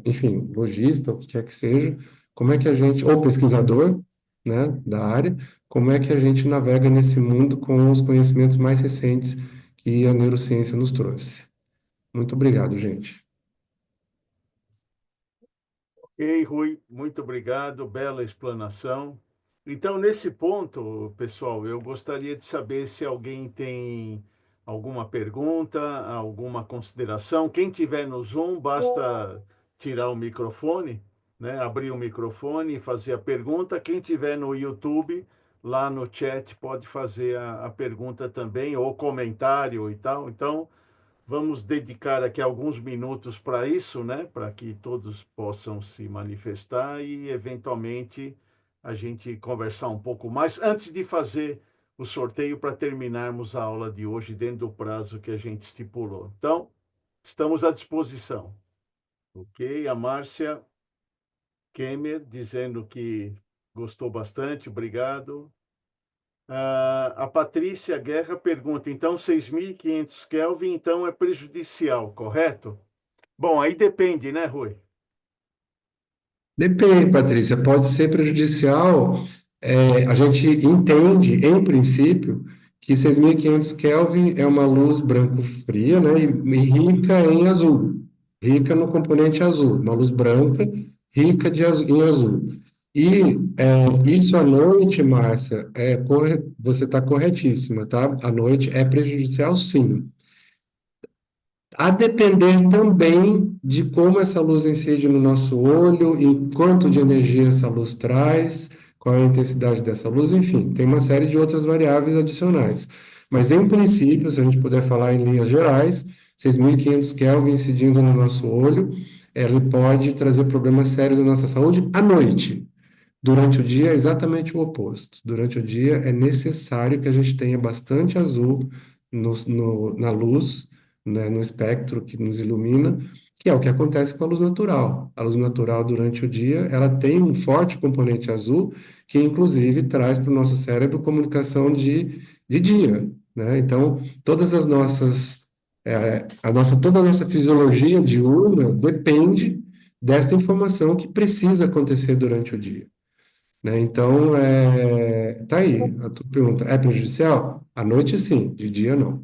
enfim, lojista, o que quer que seja, como é que a gente, ou pesquisador, né, da área, como é que a gente navega nesse mundo com os conhecimentos mais recentes que a neurociência nos trouxe. Muito obrigado, gente. Ei, Rui, muito obrigado, bela explanação. Então, nesse ponto, pessoal, eu gostaria de saber se alguém tem alguma pergunta, alguma consideração. Quem tiver no Zoom, basta tirar o microfone, né? Abrir o microfone e fazer a pergunta. Quem tiver no YouTube, lá no chat, pode fazer a pergunta também, ou comentário e tal. Então, vamos dedicar aqui alguns minutos para isso, né? Para que todos possam se manifestar e, eventualmente, a gente conversar um pouco mais antes de fazer o sorteio para terminarmos a aula de hoje dentro do prazo que a gente estipulou. Então, estamos à disposição. Ok? A Márcia Kemer dizendo que gostou bastante, obrigado. A Patrícia Guerra pergunta, então 6.500 Kelvin, então é prejudicial, correto? Bom, aí depende, né, Rui? Depende, Patrícia, pode ser prejudicial. A gente entende, em princípio, que 6.500 Kelvin é uma luz branco-fria, né, e rica em azul, rica no componente azul, uma luz branca rica em azul. E isso à noite, Márcia, você está corretíssima, tá? À noite é prejudicial, sim. A depender também de como essa luz incide no nosso olho e quanto de energia essa luz traz, qual é a intensidade dessa luz, enfim, tem uma série de outras variáveis adicionais. Mas, em princípio, se a gente puder falar em linhas gerais, 6.500 Kelvin incidindo no nosso olho, ele pode trazer problemas sérios à nossa saúde à noite. Durante o dia é exatamente o oposto. Durante o dia é necessário que a gente tenha bastante azul na luz, né, no espectro que nos ilumina, que é o que acontece com a luz natural. A luz natural durante o dia, ela tem um forte componente azul, que inclusive traz para o nosso cérebro comunicação de dia, né? Então, toda a nossa fisiologia diurna depende dessa informação que precisa acontecer durante o dia, né? Então, tá aí. A tua pergunta é prejudicial? À noite, sim, de dia, não.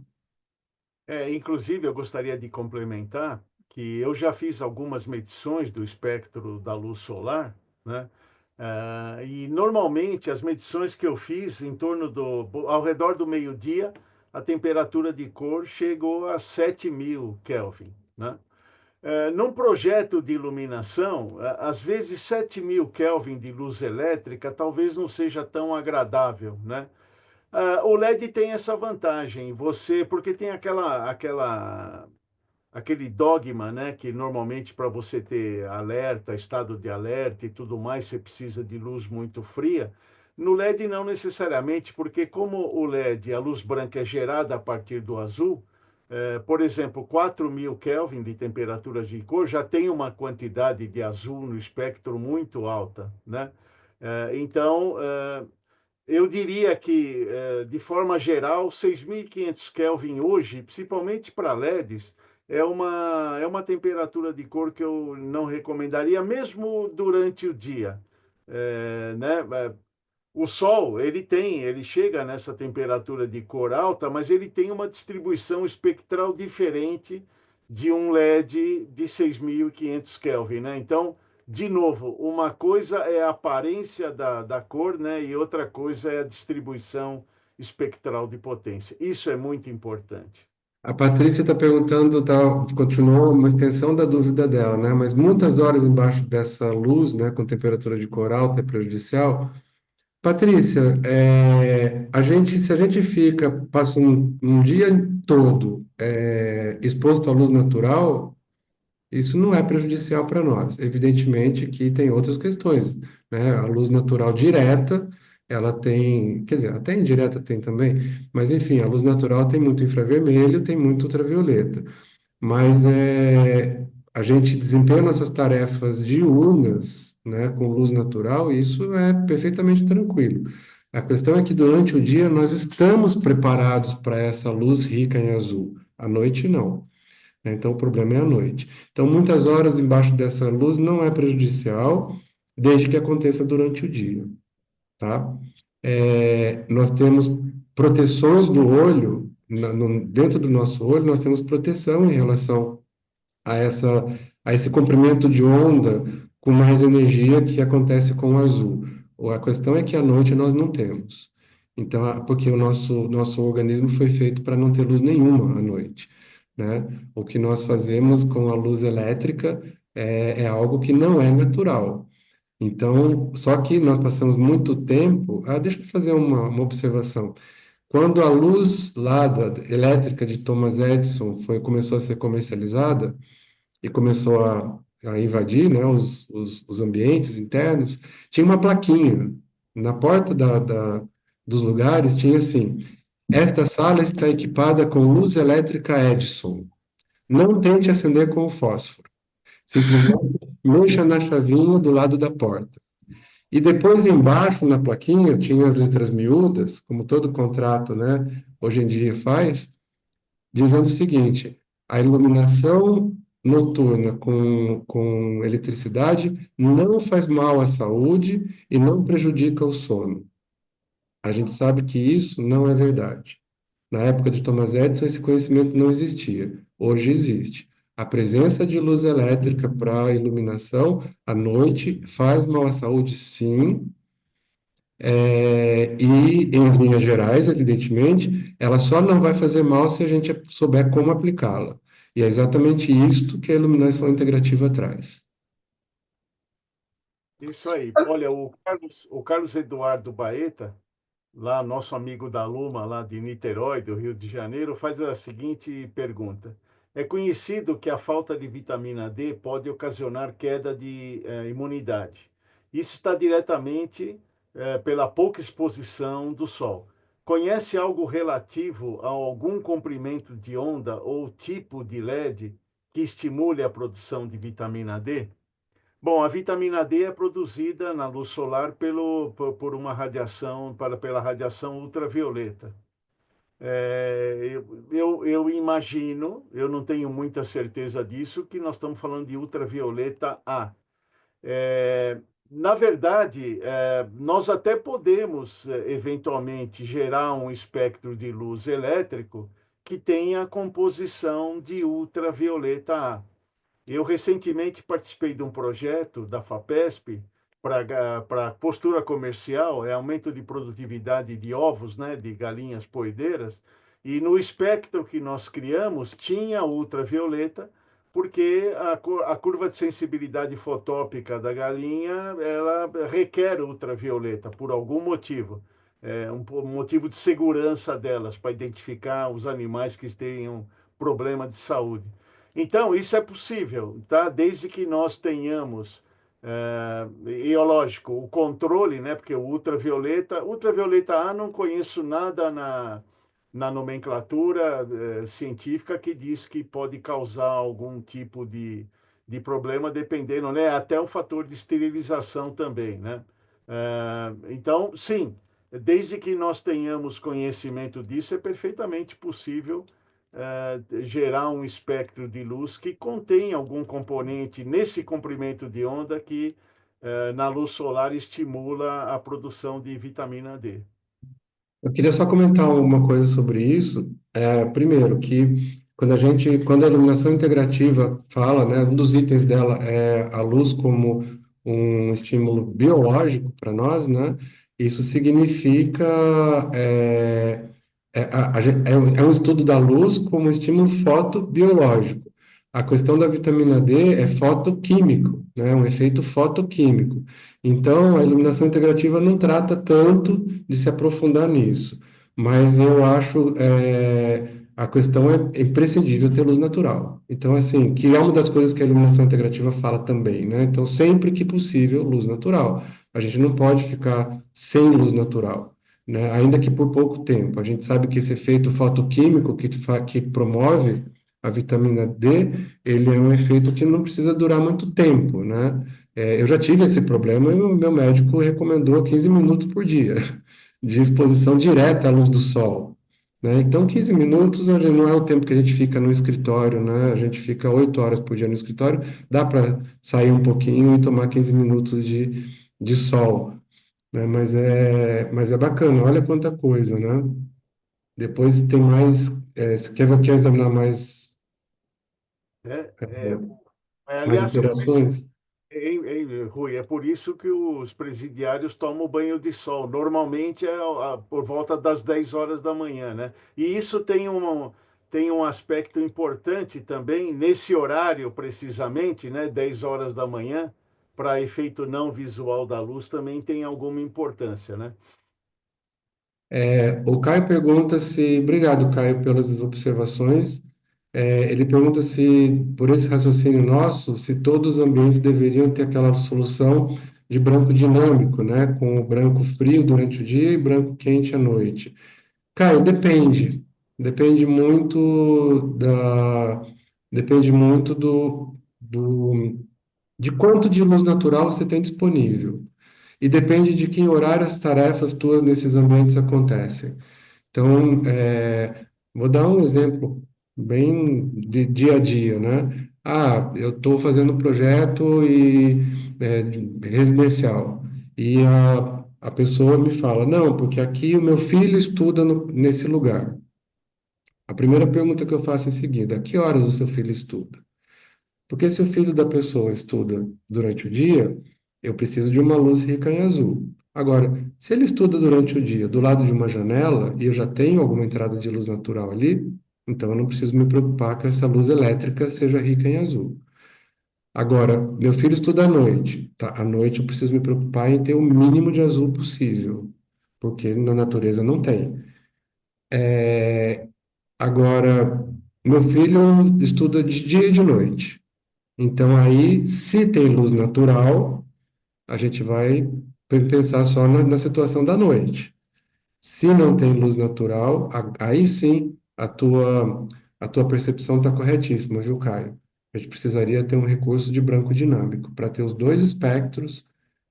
Inclusive, eu gostaria de complementar que eu já fiz algumas medições do espectro da luz solar, né? E normalmente as medições que eu fiz ao redor do meio-dia, a temperatura de cor chegou a 7.000 Kelvin, né? Num projeto de iluminação, às vezes 7.000 Kelvin de luz elétrica talvez não seja tão agradável, né? O LED tem essa vantagem, porque tem aquele dogma, né, que normalmente para você ter alerta, estado de alerta e tudo mais, você precisa de luz muito fria. No LED não necessariamente, porque como o LED, a luz branca é gerada a partir do azul, por exemplo, 4.000 Kelvin de temperatura de cor já tem uma quantidade de azul no espectro muito alta, né? Então, eu diria que, de forma geral, 6.500 Kelvin hoje, principalmente para LEDs, é uma temperatura de cor que eu não recomendaria, mesmo durante o dia. Né? O Sol, ele chega nessa temperatura de cor alta, mas ele tem uma distribuição espectral diferente de um LED de 6.500 Kelvin, né? Então, de novo, uma coisa é a aparência da cor, né? E outra coisa é a distribuição espectral de potência. Isso é muito importante. A Patrícia está perguntando, tá, continuou uma extensão da dúvida dela, né? Mas muitas horas embaixo dessa luz, né, com temperatura de cor alta é prejudicial? Patrícia, se a gente passa um dia todo exposto à luz natural, isso não é prejudicial para nós. Evidentemente que tem outras questões, né? A luz natural direta, ela tem, quer dizer, até indireta tem também, mas enfim, a luz natural tem muito infravermelho, tem muito ultravioleta. Mas a gente desempenha nossas tarefas diurnas, né, com luz natural, e isso é perfeitamente tranquilo. A questão é que durante o dia nós estamos preparados para essa luz rica em azul. À noite, não, né? Então, o problema é à noite. Então, muitas horas embaixo dessa luz não é prejudicial, desde que aconteça durante o dia, tá? Nós temos proteções do olho, dentro do nosso olho, nós temos proteção em relação a essa, a esse comprimento de onda com mais energia que acontece com o azul. A questão é que à noite nós não temos. Então, porque o nosso organismo foi feito para não ter luz nenhuma à noite, né? O que nós fazemos com a luz elétrica é algo que não é natural. Então, só que nós passamos muito tempo. Deixa eu fazer uma observação. Quando a luz lá elétrica de Thomas Edison começou a ser comercializada, e começou a invadir, né, os ambientes internos, tinha uma plaquinha na porta dos lugares, tinha assim: esta sala está equipada com luz elétrica Edison. Não tente acender com o fósforo. Simplesmente mexa na chavinha do lado da porta. E depois embaixo na plaquinha tinha as letras miúdas, como todo contrato, né, hoje em dia faz, dizendo o seguinte: a iluminação noturna com eletricidade não faz mal à saúde e não prejudica o sono. A gente sabe que isso não é verdade. Na época de Thomas Edison, esse conhecimento não existia. Hoje existe. A presença de luz elétrica para iluminação à noite faz mal à saúde, sim, e, em linhas gerais, evidentemente, ela só não vai fazer mal se a gente souber como aplicá-la. E é exatamente isto que a iluminação integrativa traz. Isso aí. Olha, o Carlos Eduardo Baeta, lá, nosso amigo da Luma, lá de Niterói, do Rio de Janeiro, faz a seguinte pergunta. É conhecido que a falta de vitamina D pode ocasionar queda de imunidade. Isso está diretamente pela pouca exposição do sol. Conhece algo relativo a algum comprimento de onda ou tipo de LED que estimule a produção de vitamina D? Bom, a vitamina D é produzida na luz solar por uma radiação, pela radiação ultravioleta. Eu imagino, eu não tenho muita certeza disso, que nós estamos falando de ultravioleta A. Na verdade, nós até podemos, eventualmente, gerar um espectro de luz elétrico que tenha composição de ultravioleta A. Eu recentemente participei de um projeto da FAPESP para postura comercial, aumento de produtividade de ovos, né, de galinhas poedeiras, e no espectro que nós criamos tinha ultravioleta, porque a curva de sensibilidade fotópica da galinha, ela requer ultravioleta por algum motivo. É um motivo de segurança delas, para identificar os animais que tenham problema de saúde. Então, isso é possível, tá? Desde que nós tenhamos, e é lógico, o controle, né? Porque o ultravioleta A, não conheço nada na nomenclatura, científica que diz que pode causar algum tipo de problema, dependendo, né? Até o fator de esterilização também, né? Então, sim, desde que nós tenhamos conhecimento disso, é perfeitamente possível gerar um espectro de luz que contém algum componente nesse comprimento de onda que na luz solar estimula a produção de vitamina D. Eu queria só comentar uma coisa sobre isso. Primeiro, que quando a iluminação integrativa fala, né, um dos itens dela é a luz como um estímulo biológico para nós, né? Isso significa é um estudo da luz como estímulo fotobiológico. A questão da vitamina D é fotoquímico, né? Um efeito fotoquímico. Então, a iluminação integrativa não trata tanto de se aprofundar nisso, mas eu acho a questão é imprescindível ter luz natural. Então, assim, que é uma das coisas que a iluminação integrativa fala também, né? Então, sempre que possível, luz natural. A gente não pode ficar sem luz natural, né? Ainda que por pouco tempo. A gente sabe que esse efeito fotoquímico que promove a vitamina D, ele é um efeito que não precisa durar muito tempo, né? Eu já tive esse problema e o meu médico recomendou 15 minutos por dia de exposição direta à luz do sol, né? Então, 15 minutos não é o tempo que a gente fica no escritório, né? A gente fica 8 horas por dia no escritório, dá para sair um pouquinho e tomar 15 minutos de sol, né? Mas é bacana, olha quanta coisa, né? Depois tem mais, você quer examinar Né? mais Aliás, interações? Rui, é por isso que os presidiários tomam banho de sol. Normalmente é por volta das 10 horas da manhã, né? E isso tem um aspecto importante também, nesse horário precisamente, né? 10 horas da manhã, para efeito não visual da luz, também tem alguma importância, né? O Caio pergunta se, obrigado, Caio, pelas observações. Ele pergunta se, por esse raciocínio nosso, se todos os ambientes deveriam ter aquela solução de branco dinâmico, né? Com o branco frio durante o dia e branco quente à noite. Caio, depende. Depende muito depende muito de quanto de luz natural você tem disponível. E depende de que horário as tarefas tuas nesses ambientes acontecem. Então, vou dar um exemplo bem de dia a dia, né? Ah, eu estou fazendo um projeto residencial e a pessoa me fala, não, porque aqui o meu filho estuda nesse lugar. A primeira pergunta que eu faço em seguida, a que horas o seu filho estuda? Porque se o filho da pessoa estuda durante o dia, eu preciso de uma luz rica em azul. Agora, se ele estuda durante o dia do lado de uma janela e eu já tenho alguma entrada de luz natural ali, então eu não preciso me preocupar que essa luz elétrica seja rica em azul. Agora, meu filho estuda à noite, tá? À noite eu preciso me preocupar em ter o mínimo de azul possível, porque na natureza não tem. Agora, meu filho estuda de dia e de noite. Então, aí, se tem luz natural, a gente vai pensar só na situação da noite. Se não tem luz natural, aí sim a tua percepção está corretíssima, viu, Caio? A gente precisaria ter um recurso de branco dinâmico para ter os dois espectros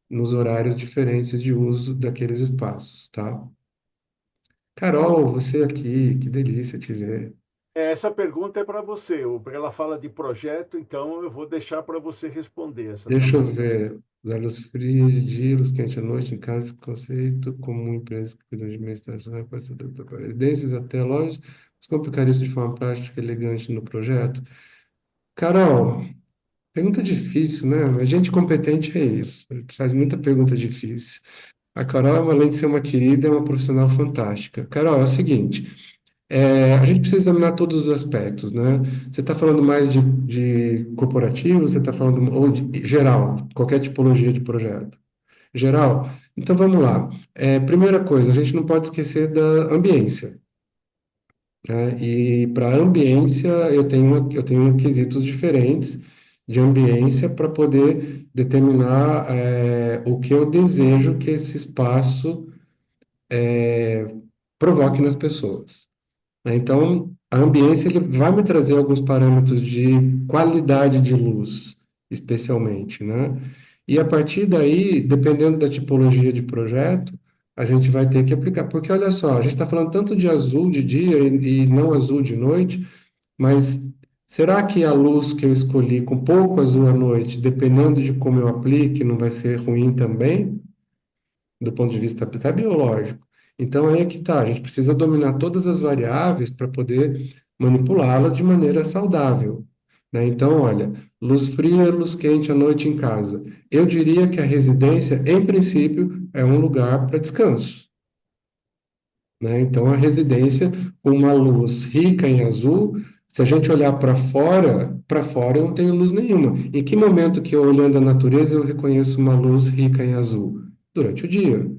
nos horários diferentes de uso daqueles espaços, tá? Carol, você aqui, que delícia te ver. Essa pergunta é para você, porque ela fala de projeto, então eu vou deixar para você responder essa Deixa eu também. ver. Usar luz fria de dia, luz quente à noite em casa, esse conceito comum em empresas que cuidam de meio-estação, pode ser para residências até lojas. Mas complicar isso de forma prática e elegante no projeto. Carol, pergunta difícil, né? A gente competente é isso. Faz muita pergunta difícil. A Carol, além de ser uma querida, é uma profissional fantástica. Carol, é o seguinte. A gente precisa examinar todos os aspectos, né? Você está falando mais de corporativo, você está falando, ou de geral, qualquer tipologia de projeto. Geral? Então vamos lá. Primeira coisa, a gente não pode esquecer da ambiência. né? E para ambiência, eu tenho quesitos diferentes de ambiência para poder determinar o que eu desejo que esse espaço provoque nas pessoas, né? Então, a ambiência ele vai me trazer alguns parâmetros de qualidade de luz, especialmente, né? E a partir daí, dependendo da tipologia de projeto, a gente vai ter que aplicar. Porque olha só, a gente está falando tanto de azul de dia e não azul de noite, mas será que a luz que eu escolhi com pouco azul à noite, dependendo de como eu aplique, não vai ser ruim também? Do ponto de vista até biológico. Então, aí é que tá, a gente precisa dominar todas as variáveis para poder manipulá-las de maneira saudável, né? Então, olha, luz fria, luz quente à noite em casa. Eu diria que a residência, em princípio, é um lugar para descanso, né? Então, a residência, uma luz rica em azul, se a gente olhar para fora eu não tenho luz nenhuma. Em que momento que eu, olhando a natureza, eu reconheço uma luz rica em azul? Durante o dia.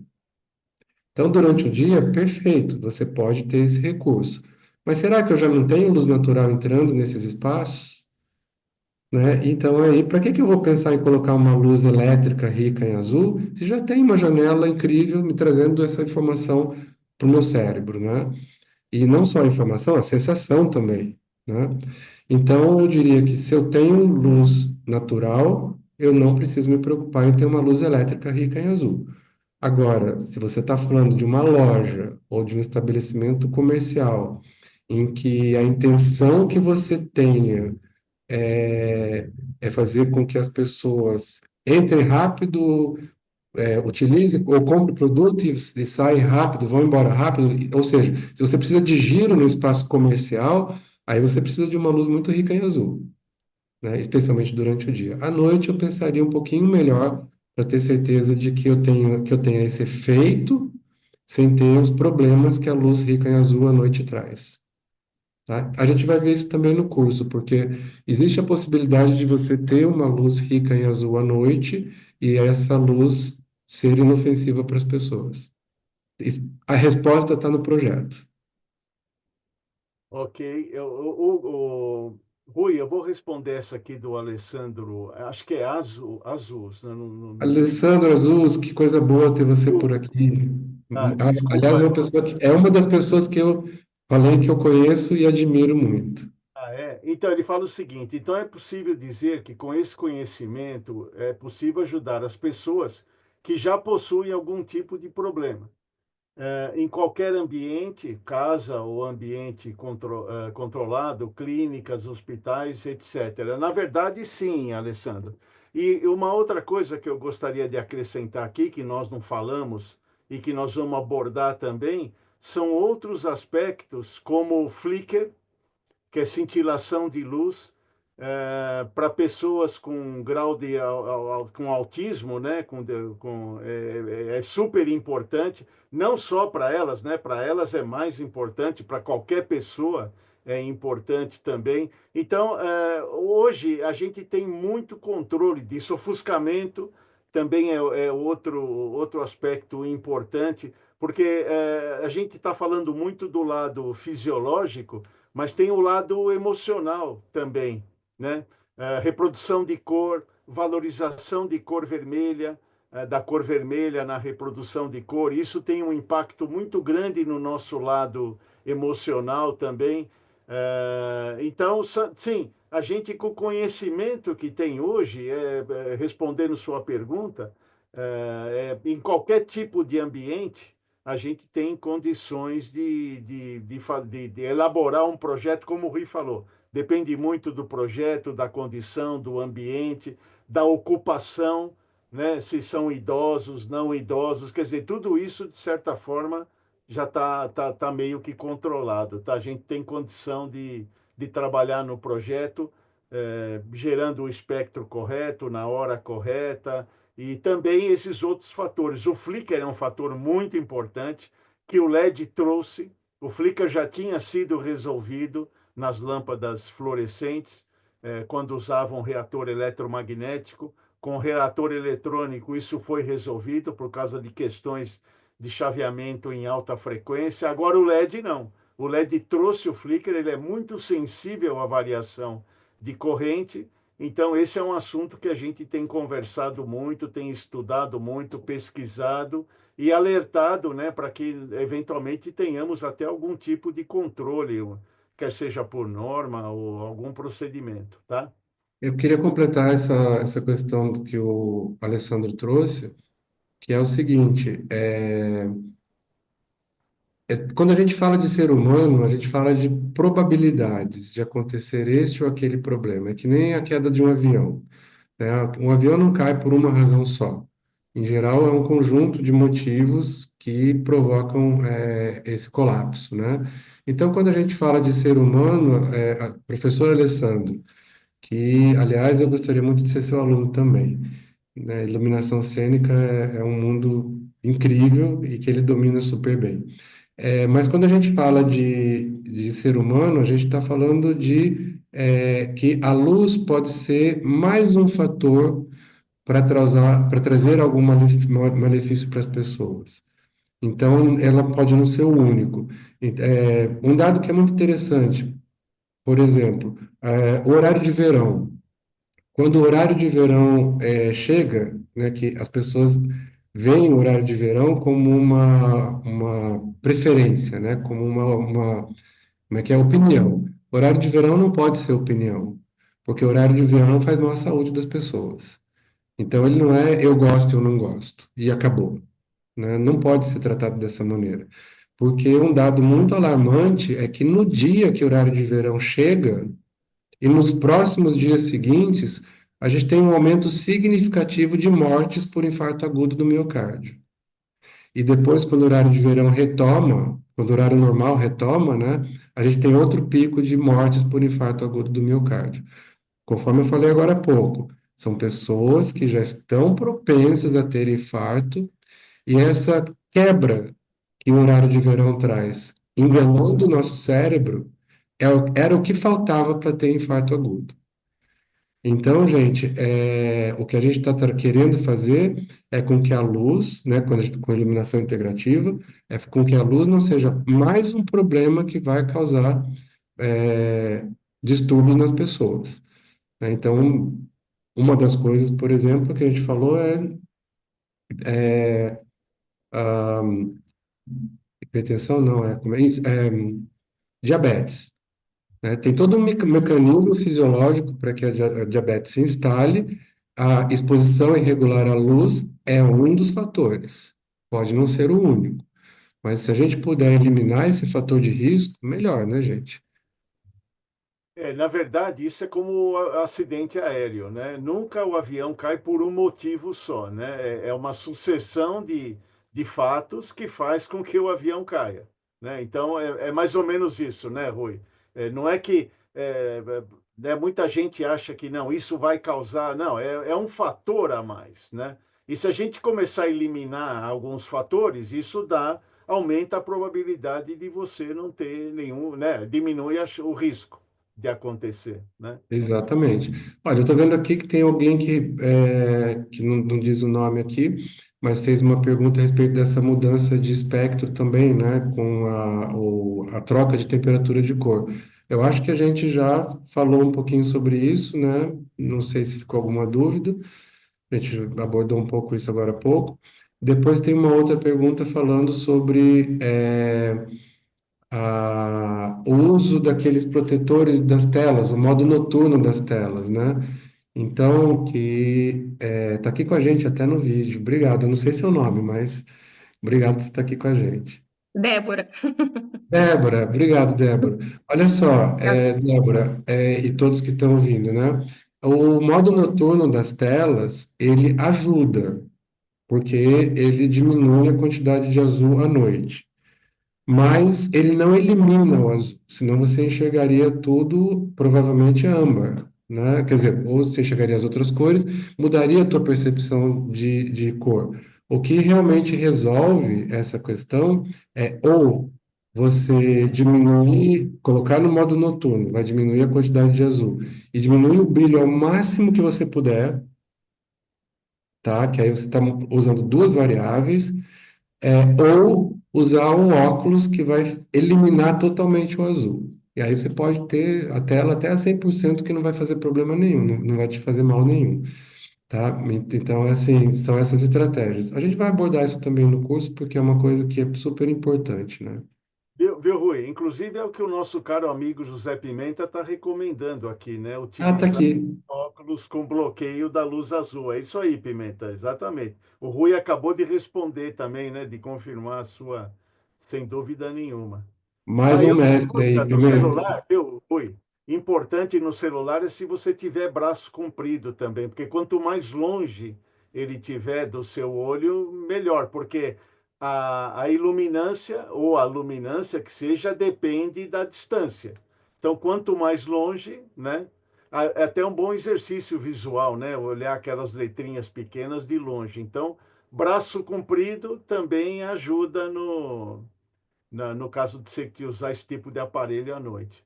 Então, durante o dia, perfeito, você pode ter esse recurso. Mas será que eu já não tenho luz natural entrando nesses espaços? Né? Então, aí, para que que eu vou pensar em colocar uma luz elétrica rica em azul se já tem uma janela incrível me trazendo essa informação para o meu cérebro, né? E não só a informação, a sensação também, né? Então, eu diria que se eu tenho luz natural, eu não preciso me preocupar em ter uma luz elétrica rica em azul. Agora, se você está falando de uma loja ou de um estabelecimento comercial em que a intenção que você tenha é, é fazer com que as pessoas entrem rápido, utilizem ou comprem o produto e saem rápido, vão embora rápido, ou seja, se você precisa de giro no espaço comercial, aí você precisa de uma luz muito rica em azul, né? Especialmente durante o dia. À noite eu pensaria um pouquinho melhor para ter certeza de que eu tenha esse efeito sem ter os problemas que a luz rica em azul à noite traz. Tá? A gente vai ver isso também no curso, porque existe a possibilidade de você ter uma luz rica em azul à noite e essa luz ser inofensiva para as pessoas. A resposta está no projeto. Ok, Rui, eu vou responder essa aqui do Alessandro, acho que é Azus, né? Alessandro Azul, que coisa boa ter você por aqui. Aliás, Desculpa. é uma das pessoas que eu falei que eu conheço e admiro muito. Ah, é? Então, ele fala o seguinte: então é possível dizer que com esse conhecimento é possível ajudar as pessoas que já possuem algum tipo de problema. Em qualquer ambiente, casa ou ambiente controlado, clínicas, hospitais, etc. Na verdade, sim, Alessandro. E uma outra coisa que eu gostaria de acrescentar aqui, que nós não falamos e que nós vamos abordar também, são outros aspectos, como o flicker, que é cintilação de luz, para pessoas com grau de com autismo, né? É super importante, não só para elas, né? Para elas é mais importante, para qualquer pessoa é importante também. Então, hoje a gente tem muito controle disso. Ofuscamento também é outro aspecto importante, porque a gente está falando muito do lado fisiológico, mas tem o lado emocional também, né? Reprodução de cor, valorização de cor vermelha, da cor vermelha na reprodução de cor. Isso tem um impacto muito grande no nosso lado emocional também. Então, sim, a gente com o conhecimento que tem hoje, respondendo sua pergunta, em qualquer tipo de ambiente, a gente tem condições de elaborar um projeto, como o Rui falou. Depende muito do projeto, da condição, do ambiente, da ocupação, né? Se são idosos, não idosos, quer dizer, tudo isso, de certa forma, já tá meio que controlado. Tá? A gente tem condição de trabalhar no projeto, gerando o espectro correto, na hora correta, e também esses outros fatores. O flicker é um fator muito importante que o LED trouxe. O flicker já tinha sido resolvido nas lâmpadas fluorescentes, quando usavam reator eletromagnético. Com reator eletrônico, isso foi resolvido por causa de questões de chaveamento em alta frequência. Agora o LED não. o LED trouxe o flicker, ele é muito sensível à variação de corrente, então esse é um assunto que a gente tem conversado muito, tem estudado muito, pesquisado e alertado, né, para que eventualmente tenhamos até algum tipo de controle, quer seja por norma ou algum procedimento, tá? Eu queria completar essa questão que o Alessandro trouxe, que é o seguinte: quando a gente fala de ser humano, a gente fala de probabilidades de acontecer este ou aquele problema. É que nem a queda de um avião, né? Um avião não cai por uma razão só. Em geral, é um conjunto de motivos que provocam esse colapso, né? Então, quando a gente fala de ser humano, professor Alessandro, que, aliás, eu gostaria muito de ser seu aluno também, né? Iluminação cênica é um mundo incrível e que ele domina super bem. Mas quando a gente fala de ser humano, a gente está falando de que a luz pode ser mais um fator para trazer algum malefício para as pessoas. Então, ela pode não ser o único. Um dado que é muito interessante, por exemplo, o horário de verão. Quando o horário de verão chega, né, que as pessoas veem o horário de verão como uma preferência, né, como como é que é, opinião. O horário de verão não pode ser opinião, porque o horário de verão faz mal à saúde das pessoas. Então ele não é eu gosto, eu não gosto, e acabou, né? Não pode ser tratado dessa maneira. Porque um dado muito alarmante é que no dia que o horário de verão chega, e nos próximos dias seguintes, a gente tem um aumento significativo de mortes por infarto agudo do miocárdio. E depois, quando o horário de verão retoma, quando o horário normal retoma, né, a gente tem outro pico de mortes por infarto agudo do miocárdio. Conforme eu falei agora há pouco, são pessoas que já estão propensas a ter infarto, e essa quebra que o horário de verão traz, enganando o nosso cérebro, era o que faltava para ter infarto agudo. Então, gente, o que a gente está querendo fazer é com que a luz, né, com a iluminação integrativa, é com que a luz não seja mais um problema que vai causar é, distúrbios nas pessoas, né? Então, uma das coisas, por exemplo, que a gente falou ah, hipertensão, não, como é isso? Diabetes, né? Tem todo um mecanismo fisiológico para que a diabetes se instale. A exposição irregular à luz é um dos fatores, pode não ser o único, mas se a gente puder eliminar esse fator de risco, melhor, né, gente? Na verdade, isso é como o acidente aéreo, né? Nunca o avião cai por um motivo só, né? É uma sucessão de fatos que faz com que o avião caia, né? Então, é mais ou menos isso, né, Rui? Não é que né, muita gente acha que não, isso vai causar. Não, é um fator a mais, né? E se a gente começar a eliminar alguns fatores, isso aumenta a probabilidade de você não ter nenhum, né? Diminui o risco de acontecer, né? Exatamente. Olha, eu estou vendo aqui que tem alguém que não diz o nome aqui, mas fez uma pergunta a respeito dessa mudança de espectro também, né, com a troca de temperatura de cor. Eu acho que a gente já falou um pouquinho sobre isso, né? Não sei se ficou alguma dúvida. A gente abordou um pouco isso agora há pouco. Depois tem uma outra pergunta falando sobre o uso daqueles protetores das telas, o modo noturno das telas, né? Então, que tá aqui com a gente até no vídeo. Obrigado. Eu não sei seu nome, mas obrigado por estar aqui com a gente. Débora. Débora, obrigado, Débora. Olha só, Débora, e todos que estão ouvindo, né? O modo noturno das telas, ele ajuda, porque ele diminui a quantidade de azul à noite. Mas ele não elimina o azul, senão você enxergaria tudo provavelmente âmbar, né? Quer dizer, ou você enxergaria as outras cores, mudaria a tua percepção de cor. O que realmente resolve essa questão é ou você diminuir, colocar no modo noturno, vai diminuir a quantidade de azul, e diminuir o brilho ao máximo que você puder, tá? Que aí você está usando duas variáveis, ou usar um óculos que vai eliminar totalmente o azul. E aí você pode ter a tela até a 100% que não vai fazer problema nenhum, não vai te fazer mal nenhum, tá? Então, assim, são essas estratégias. A gente vai abordar isso também no curso, porque é uma coisa que é super importante, né? Viu, Rui? Inclusive é o que o nosso caro amigo José Pimenta está recomendando aqui, né? Ah, tá Utilizar aqui. óculos com bloqueio da luz azul. É isso aí, Pimenta, exatamente. O Rui acabou de responder também, né? De confirmar a sua, sem dúvida nenhuma. Mais Ah, e um outra mestre aí, coisa, no Pimenta. celular, viu, Rui? Importante no celular é se você tiver braço comprido também, porque quanto mais longe ele tiver do seu olho, melhor, porque a iluminância ou a luminância que seja depende da distância. Então, quanto mais longe, né? É até um bom exercício visual, né? Olhar aquelas letrinhas pequenas de longe. Então, braço comprido também ajuda no caso de você usar esse tipo de aparelho à noite.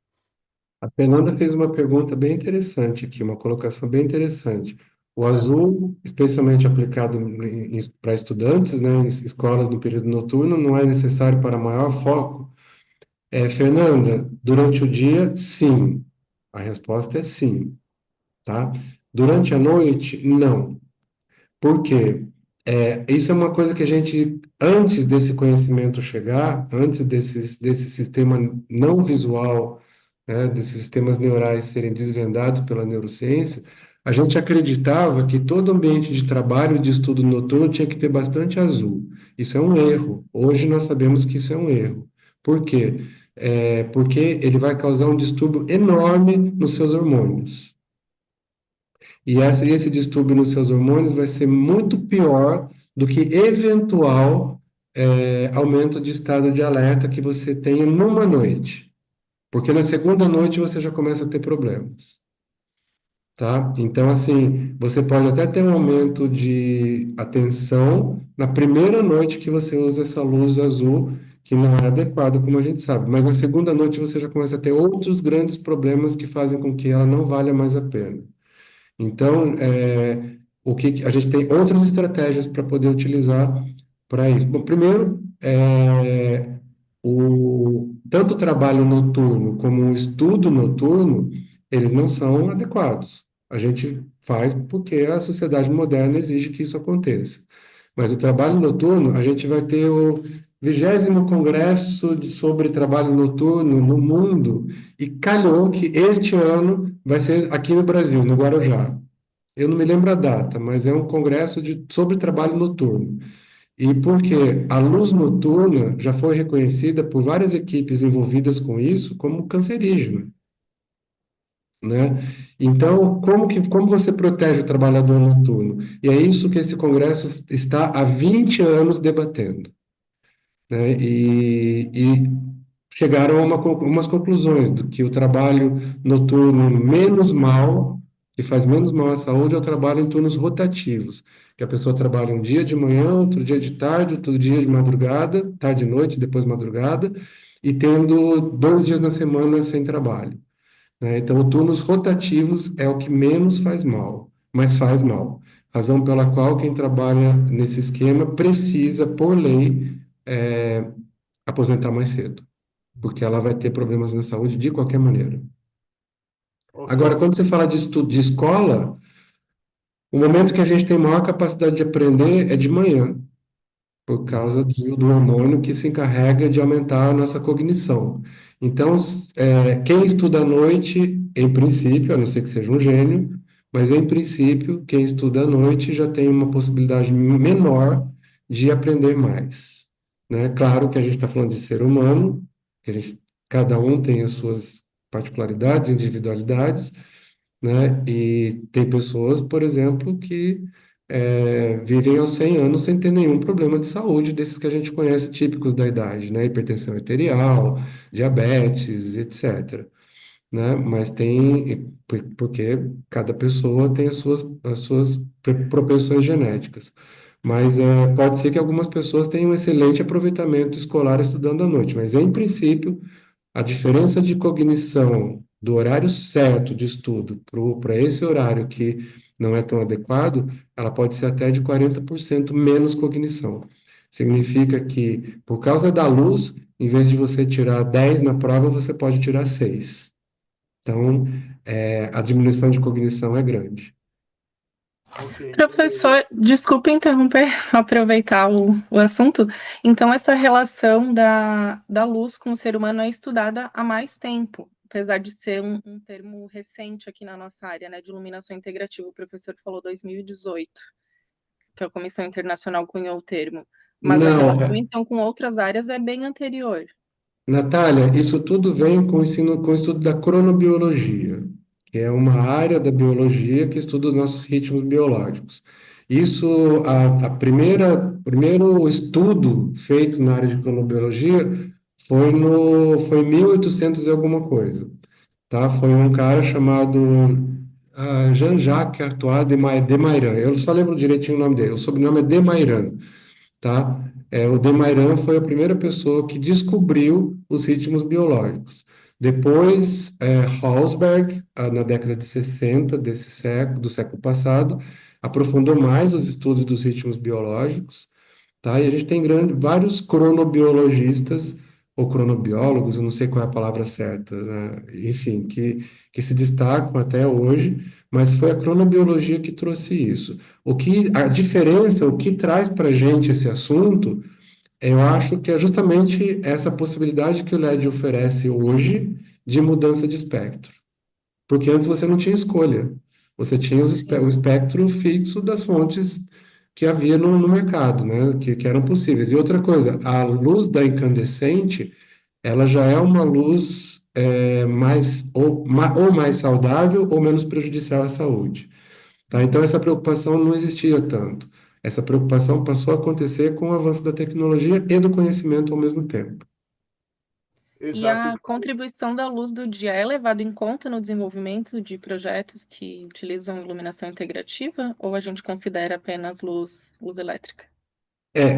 A Fernanda fez uma pergunta bem interessante aqui, uma colocação bem interessante. O É. azul, especialmente aplicado para estudantes, né, em escolas no período noturno, não é necessário para maior foco? Fernanda, durante o dia, sim. A resposta é sim, tá? Durante a noite, não. Por quê? Isso é uma coisa que a gente, antes desse conhecimento chegar, antes desse sistema não visual, né, desses sistemas neurais serem desvendados pela neurociência, a gente acreditava que todo ambiente de trabalho e de estudo noturno tinha que ter bastante azul. Isso é um erro. Hoje nós sabemos que isso é um erro. Por quê? Porque ele vai causar um distúrbio enorme nos seus hormônios. E esse distúrbio nos seus hormônios vai ser muito pior do que eventual aumento de estado de alerta que você tenha numa noite. Porque na segunda noite você já começa a ter problemas, tá? Então, assim, você pode até ter um aumento de atenção na primeira noite que você usa essa luz azul, que não é adequada, como a gente sabe. Mas na segunda noite você já começa a ter outros grandes problemas que fazem com que ela não valha mais a pena. Então, a gente tem outras estratégias para poder utilizar para isso. Bom, primeiro, tanto o trabalho noturno como o estudo noturno, eles não são adequados. A gente faz porque a sociedade moderna exige que isso aconteça. Mas o trabalho noturno, a gente vai ter o 20º Congresso sobre Trabalho Noturno no mundo, e calhou que este ano vai ser aqui no Brasil, no Guarujá. Eu não me lembro a data, mas é um congresso sobre trabalho noturno. E porque a luz noturna já foi reconhecida por várias equipes envolvidas com isso como cancerígena, né? Então, como você protege o trabalhador noturno? E é isso que esse congresso está há 20 anos debatendo, né? E chegaram a umas conclusões do que o trabalho noturno menos mal, que faz menos mal à saúde, é o trabalho em turnos rotativos, que a pessoa trabalha um dia de manhã, outro dia de tarde, outro dia de madrugada, tarde e noite, depois madrugada, e tendo 2 dias na semana sem trabalho, né? Então, turnos rotativos é o que menos faz mal, mas faz mal. Razão pela qual quem trabalha nesse esquema precisa, por lei, aposentar mais cedo, porque ela vai ter problemas na saúde de qualquer maneira. Ok. Agora, quando você fala de estudo de escola, o momento que a gente tem maior capacidade de aprender é de manhã, por causa do hormônio que se encarrega de aumentar a nossa cognição. Então, quem estuda à noite, em princípio, a não ser que seja um gênio, mas em princípio, quem estuda à noite já tem uma possibilidade menor de aprender mais, né? Claro que a gente está falando de ser humano, que cada um tem as suas particularidades, individualidades, né? E tem pessoas, por exemplo, que vivem aos 100 anos sem ter nenhum problema de saúde, desses que a gente conhece típicos da idade, né? Hipertensão arterial, diabetes, etc., né? Mas porque cada pessoa tem as suas propensões genéticas. Mas pode ser que algumas pessoas tenham um excelente aproveitamento escolar estudando à noite, mas em princípio a diferença de cognição do horário certo de estudo para esse horário que não é tão adequado, ela pode ser até de 40% menos cognição. Significa que, por causa da luz, em vez de você tirar 10 na prova, você pode tirar 6. Então, a diminuição de cognição é grande. Ok. Professor, desculpe interromper, aproveitar o assunto. Então, essa relação da luz com o ser humano é estudada há mais tempo, apesar de ser um termo recente aqui na nossa área, né, de iluminação integrativa. O professor falou 2018, que a Comissão Internacional cunhou o termo. Mas a Não, relação, então, com outras áreas é bem anterior. Natália, isso tudo vem com com o estudo da cronobiologia, que é uma área da biologia que estuda os nossos ritmos biológicos. Isso, primeiro estudo feito na área de cronobiologia foi em 1800 e alguma coisa, tá? Foi um cara chamado Jean-Jacques Artois de Mairan. Eu só lembro direitinho o nome dele. O sobrenome é de Mairan, tá? O Demairan foi a primeira pessoa que descobriu os ritmos biológicos. Depois, Hausberg, na década de 60 do século passado, aprofundou mais os estudos dos ritmos biológicos, tá? E a gente tem vários cronobiologistas ou cronobiólogos, eu não sei qual é a palavra certa, né? Enfim, que se destacam até hoje, mas foi a cronobiologia que trouxe isso. A diferença, o que traz para a gente esse assunto, eu acho que é justamente essa possibilidade que o LED oferece hoje de mudança de espectro. Porque antes você não tinha escolha. Você tinha o espectro fixo das fontes que havia no mercado, né? Que eram possíveis. E outra coisa, a luz da incandescente, ela já é uma luz ou mais saudável ou menos prejudicial à saúde. Tá? Então, essa preocupação não existia tanto. Essa preocupação passou a acontecer com o avanço da tecnologia e do conhecimento ao mesmo tempo. E Exato. a contribuição da luz do dia é levada em conta no desenvolvimento de projetos que utilizam iluminação integrativa, ou a gente considera apenas luz elétrica?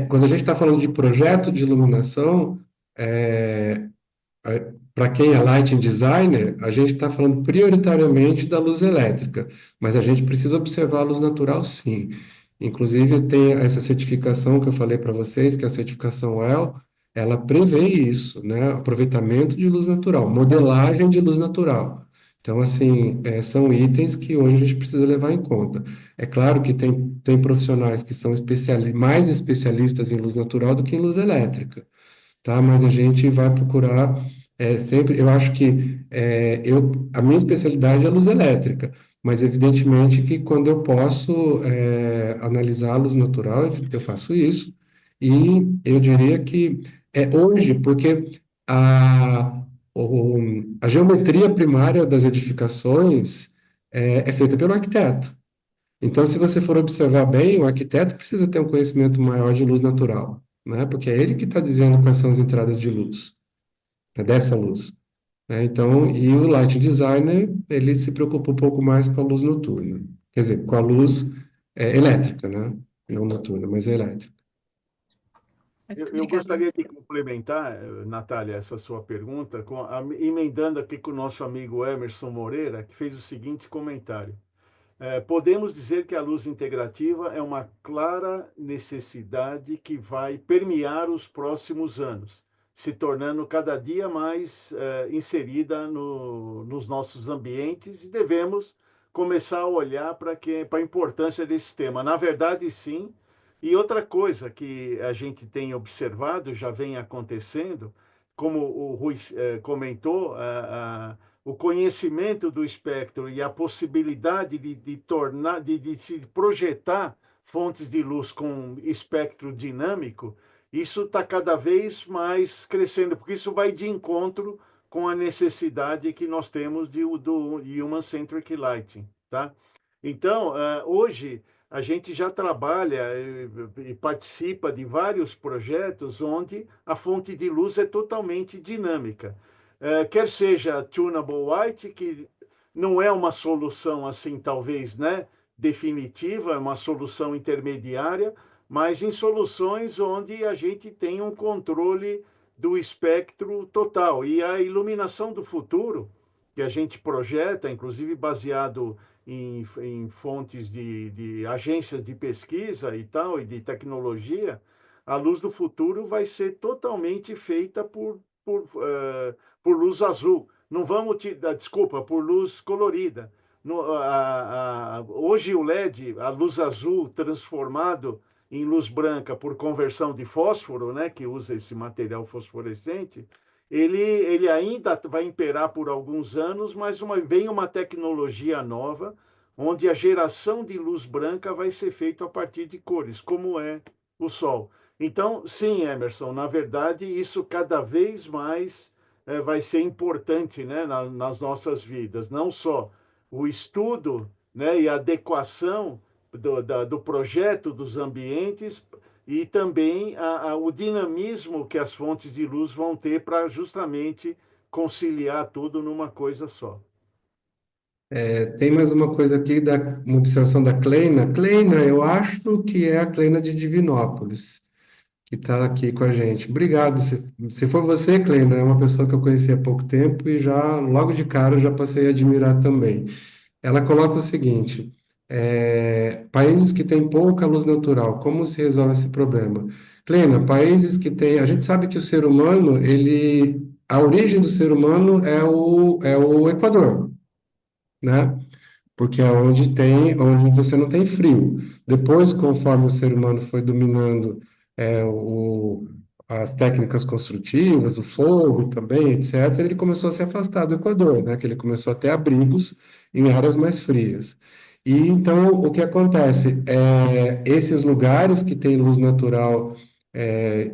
Quando a gente está falando de projeto de iluminação, é, para quem é lighting designer, a gente está falando prioritariamente da luz elétrica, mas a gente precisa observar a luz natural, sim. Inclusive, tem essa certificação que eu falei para vocês, que é a certificação WELL, ela prevê isso, né? Aproveitamento de luz natural, modelagem de luz natural. Então, assim, são itens que hoje a gente precisa levar em conta. É claro que tem profissionais que são mais especialistas em luz natural do que em luz elétrica, tá? Mas a gente vai procurar sempre. Eu acho que a minha especialidade é a luz elétrica, mas evidentemente que quando eu posso analisar a luz natural, eu faço isso. E eu diria que hoje, porque a, a geometria primária das edificações é feita pelo arquiteto. Então, se você for observar bem, o arquiteto precisa ter um conhecimento maior de luz natural, né? Porque é ele que está dizendo quais são as entradas de luz, né? Dessa luz, né? Então, e o light designer, ele se preocupa um pouco mais com a luz noturna, quer dizer, com a luz elétrica, né? Não noturna, mas elétrica. Eu Obrigada. gostaria de complementar, Natália, essa sua pergunta, emendando aqui com o nosso amigo Emerson Moreira, que fez o seguinte comentário. Podemos dizer que a luz integrativa é uma clara necessidade que vai permear os próximos anos, se tornando cada dia mais inserida nos nossos ambientes e devemos começar a olhar para a importância desse tema. Na verdade, sim. E outra coisa que a gente tem observado, já vem acontecendo, como o Rui comentou, o conhecimento do espectro e a possibilidade de se projetar fontes de luz com espectro dinâmico, isso está cada vez mais crescendo, porque isso vai de encontro com a necessidade que nós temos do Human-Centric Lighting, tá? Então, hoje, a gente já trabalha e participa de vários projetos onde a fonte de luz é totalmente dinâmica. Quer seja tunable white, que não é uma solução assim, talvez, né, definitiva, é uma solução intermediária, mas em soluções onde a gente tem um controle do espectro total. E a iluminação do futuro, que a gente projeta, inclusive baseado em fontes de agências de pesquisa e tal, e de tecnologia, a luz do futuro vai ser totalmente feita por luz azul. Não vamos desculpa, por luz colorida. Hoje o LED, a luz azul transformado em luz branca por conversão de fósforo, né, que usa esse material fosforescente, ele ainda vai imperar por alguns anos, mas vem uma tecnologia nova, onde a geração de luz branca vai ser feita a partir de cores, como é o Sol. Então, sim, Emerson, na verdade, isso cada vez mais vai ser importante, né, nas nossas vidas. Não só o estudo, né, e a adequação do projeto dos ambientes e também o dinamismo que as fontes de luz vão ter para justamente conciliar tudo numa coisa só. Tem mais uma coisa aqui, uma observação da Kleina. Kleina, eu acho que é a Kleina de Divinópolis, que está aqui com a gente. Obrigado. Se for você, Kleina, é uma pessoa que eu conheci há pouco tempo e já, logo de cara, já passei a admirar também. Ela coloca o seguinte: países que têm pouca luz natural, como se resolve esse problema? Kleina, países que têm. A gente sabe que o ser humano, a origem do ser humano é o Equador, né? Porque é onde você não tem frio. Depois, conforme o ser humano foi dominando é, o, as técnicas construtivas, o fogo também, etc., ele começou a se afastar do Equador, né? Que ele começou a ter abrigos em áreas mais frias. E então, o que acontece? Esses lugares que têm luz natural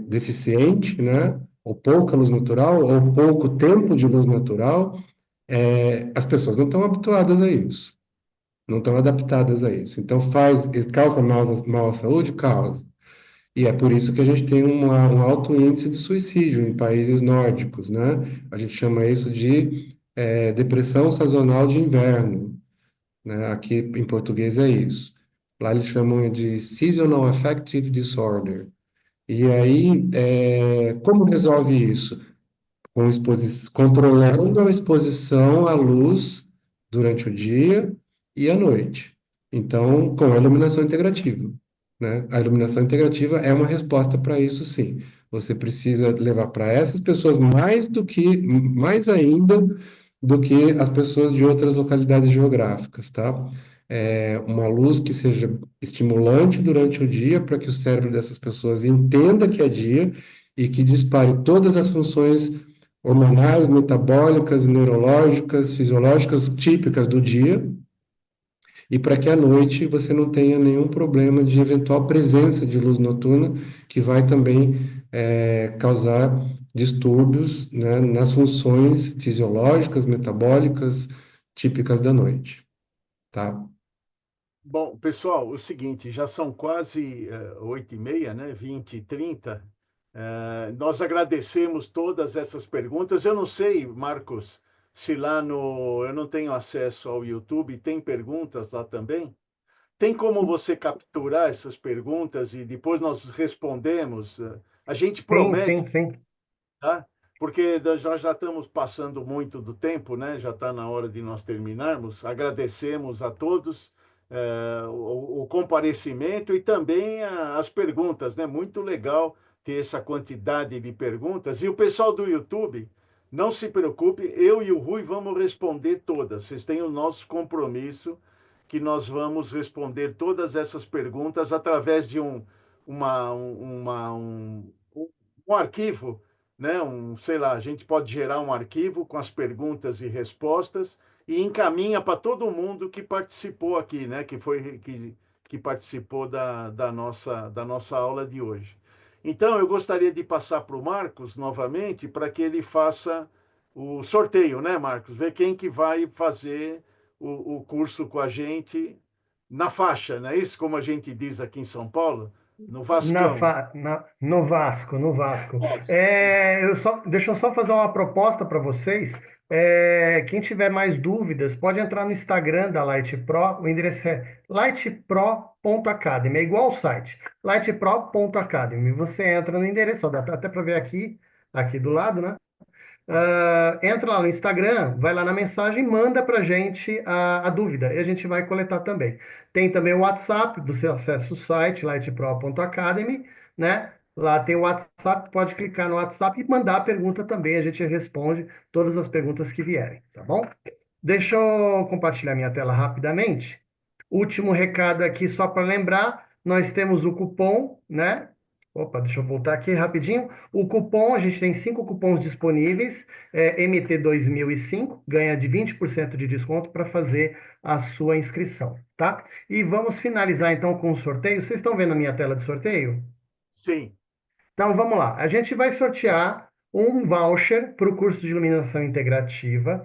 deficiente, né? Ou pouca luz natural, ou pouco tempo de luz natural, as pessoas não estão habituadas a isso, não estão adaptadas a isso. Então causa mal à saúde? Causa. E é por isso que a gente tem um alto índice de suicídio em países nórdicos, né? A gente chama isso de depressão sazonal de inverno, né? Aqui em português é isso. Lá eles chamam de Seasonal Affective Disorder. E aí, como resolve isso? Controlando a exposição à luz durante o dia e à noite. Então, com a iluminação integrativa, né? A iluminação integrativa é uma resposta para isso, sim. Você precisa levar para essas pessoas mais ainda do que as pessoas de outras localidades geográficas, tá? Uma luz que seja estimulante durante o dia para que o cérebro dessas pessoas entenda que é dia e que dispare todas as funções hormonais, metabólicas, neurológicas, fisiológicas típicas do dia, e para que à noite você não tenha nenhum problema de eventual presença de luz noturna, que vai também causar distúrbios, né, nas funções fisiológicas, metabólicas típicas da noite, tá? Bom, pessoal, o seguinte, já são quase 8h30, né? 20h30. Nós agradecemos todas essas perguntas. Eu não sei, Marcos, se lá no... Eu não tenho acesso ao YouTube, tem perguntas lá também? Tem como você capturar essas perguntas e depois nós respondemos? A gente Sim, promete, sim, sim. tá? Porque nós já estamos passando muito do tempo, né? Já está na hora de nós terminarmos. Agradecemos a todos o comparecimento e também as perguntas, né? Muito legal ter essa quantidade de perguntas. E o pessoal do YouTube, não se preocupe, eu e o Rui vamos responder todas. Vocês têm o nosso compromisso que nós vamos responder todas essas perguntas através de uma, uma, um arquivo, né? Sei lá, a gente pode gerar um arquivo com as perguntas e respostas e encaminha para todo mundo que participou aqui, né? Que participou da nossa aula de hoje. Então, eu gostaria de passar para o Marcos novamente para que ele faça o sorteio, né, Marcos? Ver quem que vai fazer o curso com a gente na faixa, não é isso? Como a gente diz aqui em São Paulo, no Vascão. No Vasco, no Vasco. Deixa eu só fazer uma proposta para vocês. Quem tiver mais dúvidas, pode entrar no Instagram da Light Pro. O endereço é lightpro.academy, é igual ao site, lightpro.academy. Você entra no endereço, ó, dá até para ver aqui do lado, né? Entra lá no Instagram, vai lá na mensagem, manda para a gente a dúvida e a gente vai coletar também. Tem também o WhatsApp, você acessa o site lightpro.academy, né? Lá tem o WhatsApp, pode clicar no WhatsApp e mandar a pergunta também, a gente responde todas as perguntas que vierem, tá bom? Deixa eu compartilhar minha tela rapidamente. Último recado aqui, só para lembrar, nós temos o cupom, né? Opa, deixa eu voltar aqui rapidinho. O cupom, a gente tem 5 cupons disponíveis, MT2005, ganha de 20% de desconto para fazer a sua inscrição, tá? E vamos finalizar então com o sorteio. Vocês estão vendo a minha tela de sorteio? Sim. Então vamos lá. A gente vai sortear um voucher para o curso de iluminação integrativa.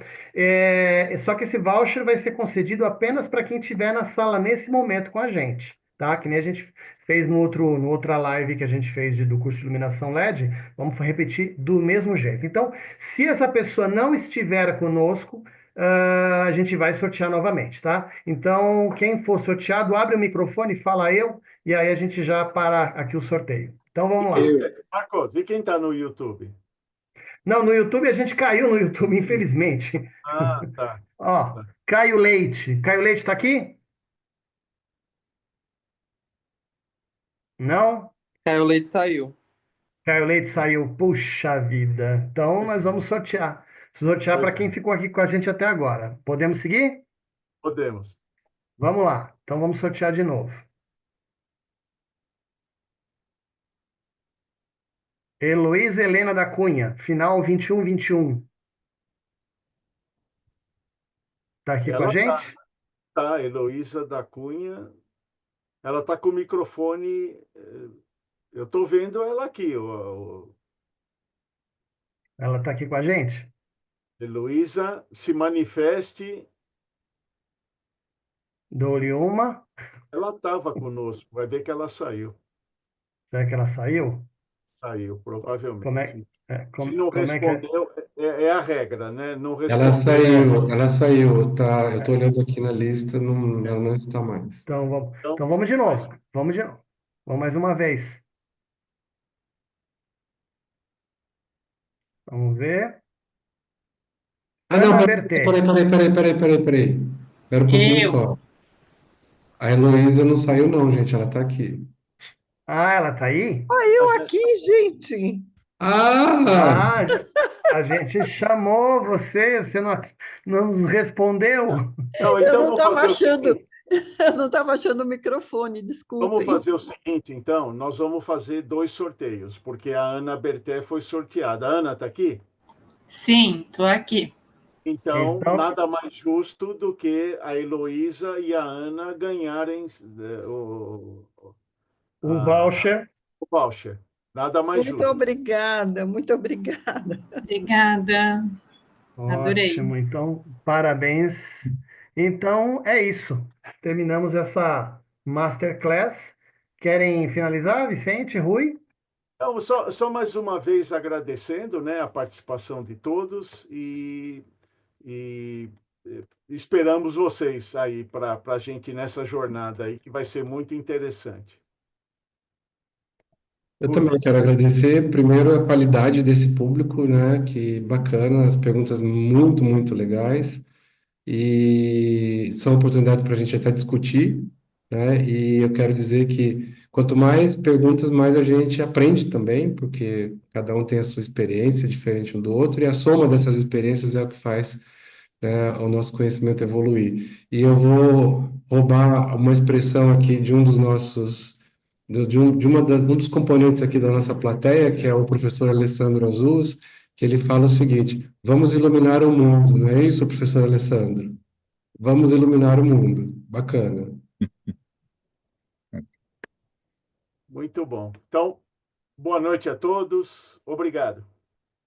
Só que esse voucher vai ser concedido apenas para quem estiver na sala nesse momento com a gente, tá? Que nem a gente fez no outra live que a gente fez do curso de iluminação LED, vamos repetir do mesmo jeito. Então, se essa pessoa não estiver conosco, a gente vai sortear novamente, tá? Então, quem for sorteado, abre o microfone, fala eu, e aí a gente já para aqui o sorteio. Então vamos lá. Marcos, e quem está no YouTube? Não, no YouTube a gente caiu no YouTube, infelizmente. Ah, tá. Ó, Caio Leite. Caio Leite está aqui? Não? Caio Leite saiu. Caio Leite saiu. Puxa vida. Então nós vamos sortear. Sortear para quem ficou aqui com a gente até agora. Podemos seguir? Podemos. Vamos lá. Então vamos sortear de novo. Heloísa Helena da Cunha, final 2121. Está aqui com a Ela gente? tá, Heloísa da Cunha. Ela está com o microfone. Eu estou vendo ela aqui. Ela está aqui com a gente? Heloísa, se manifeste. Dou-lhe uma. Ela estava conosco. Vai ver que ela saiu. Será que ela saiu? Saiu, provavelmente. Como é, Se não como é que é? respondeu, é a regra, né? Não Ela respondeu. ela saiu, tá? Eu estou olhando aqui na lista, não, ela não está mais. Então vamos de novo. Vamos de novo. Vamos mais uma vez. Vamos ver. Ah, não, Ana peraí, Bertê. peraí. Espera um pouquinho Eu. só. A Heloísa não saiu, não, gente, ela está aqui. Ah, ela tá aí? Eu aqui, gente. Ah! Ah, a gente chamou você, você não nos respondeu. Não, Eu então não vamos estava fazer o achando, seguinte. eu não estava achando o microfone, Vamos desculpem. fazer o seguinte, então. Nós vamos fazer 2 sorteios, porque a Ana Berté foi sorteada. A Ana está aqui? Sim, tô aqui. Então, Então, nada mais justo do que a Heloísa e a Ana ganharem o a- voucher. o voucher. Nada mais Muito justo. obrigada, muito obrigada. Obrigada. Adorei. Ótimo, então, parabéns. Então, é isso. Terminamos essa masterclass. Querem finalizar, Vicente, Rui? Então, só mais uma vez agradecendo, né, a participação de todos e esperamos vocês aí para a gente nessa jornada aí, que vai ser muito interessante. Eu também quero agradecer, primeiro, a qualidade desse público, né? Que bacana, as perguntas muito legais. E são oportunidades para a gente até discutir, né? E eu quero dizer que quanto mais perguntas, mais a gente aprende também, porque cada um tem a sua experiência diferente um do outro, e a soma dessas experiências é o que faz, né, o nosso conhecimento evoluir. E eu vou roubar uma expressão aqui de um dos nossos, um dos componentes aqui da nossa plateia, que é o professor Alessandro Azuz, que ele fala o seguinte: vamos iluminar o mundo, não é isso, professor Alessandro? Vamos iluminar o mundo. Bacana. Muito bom. Então, boa noite a todos. Obrigado.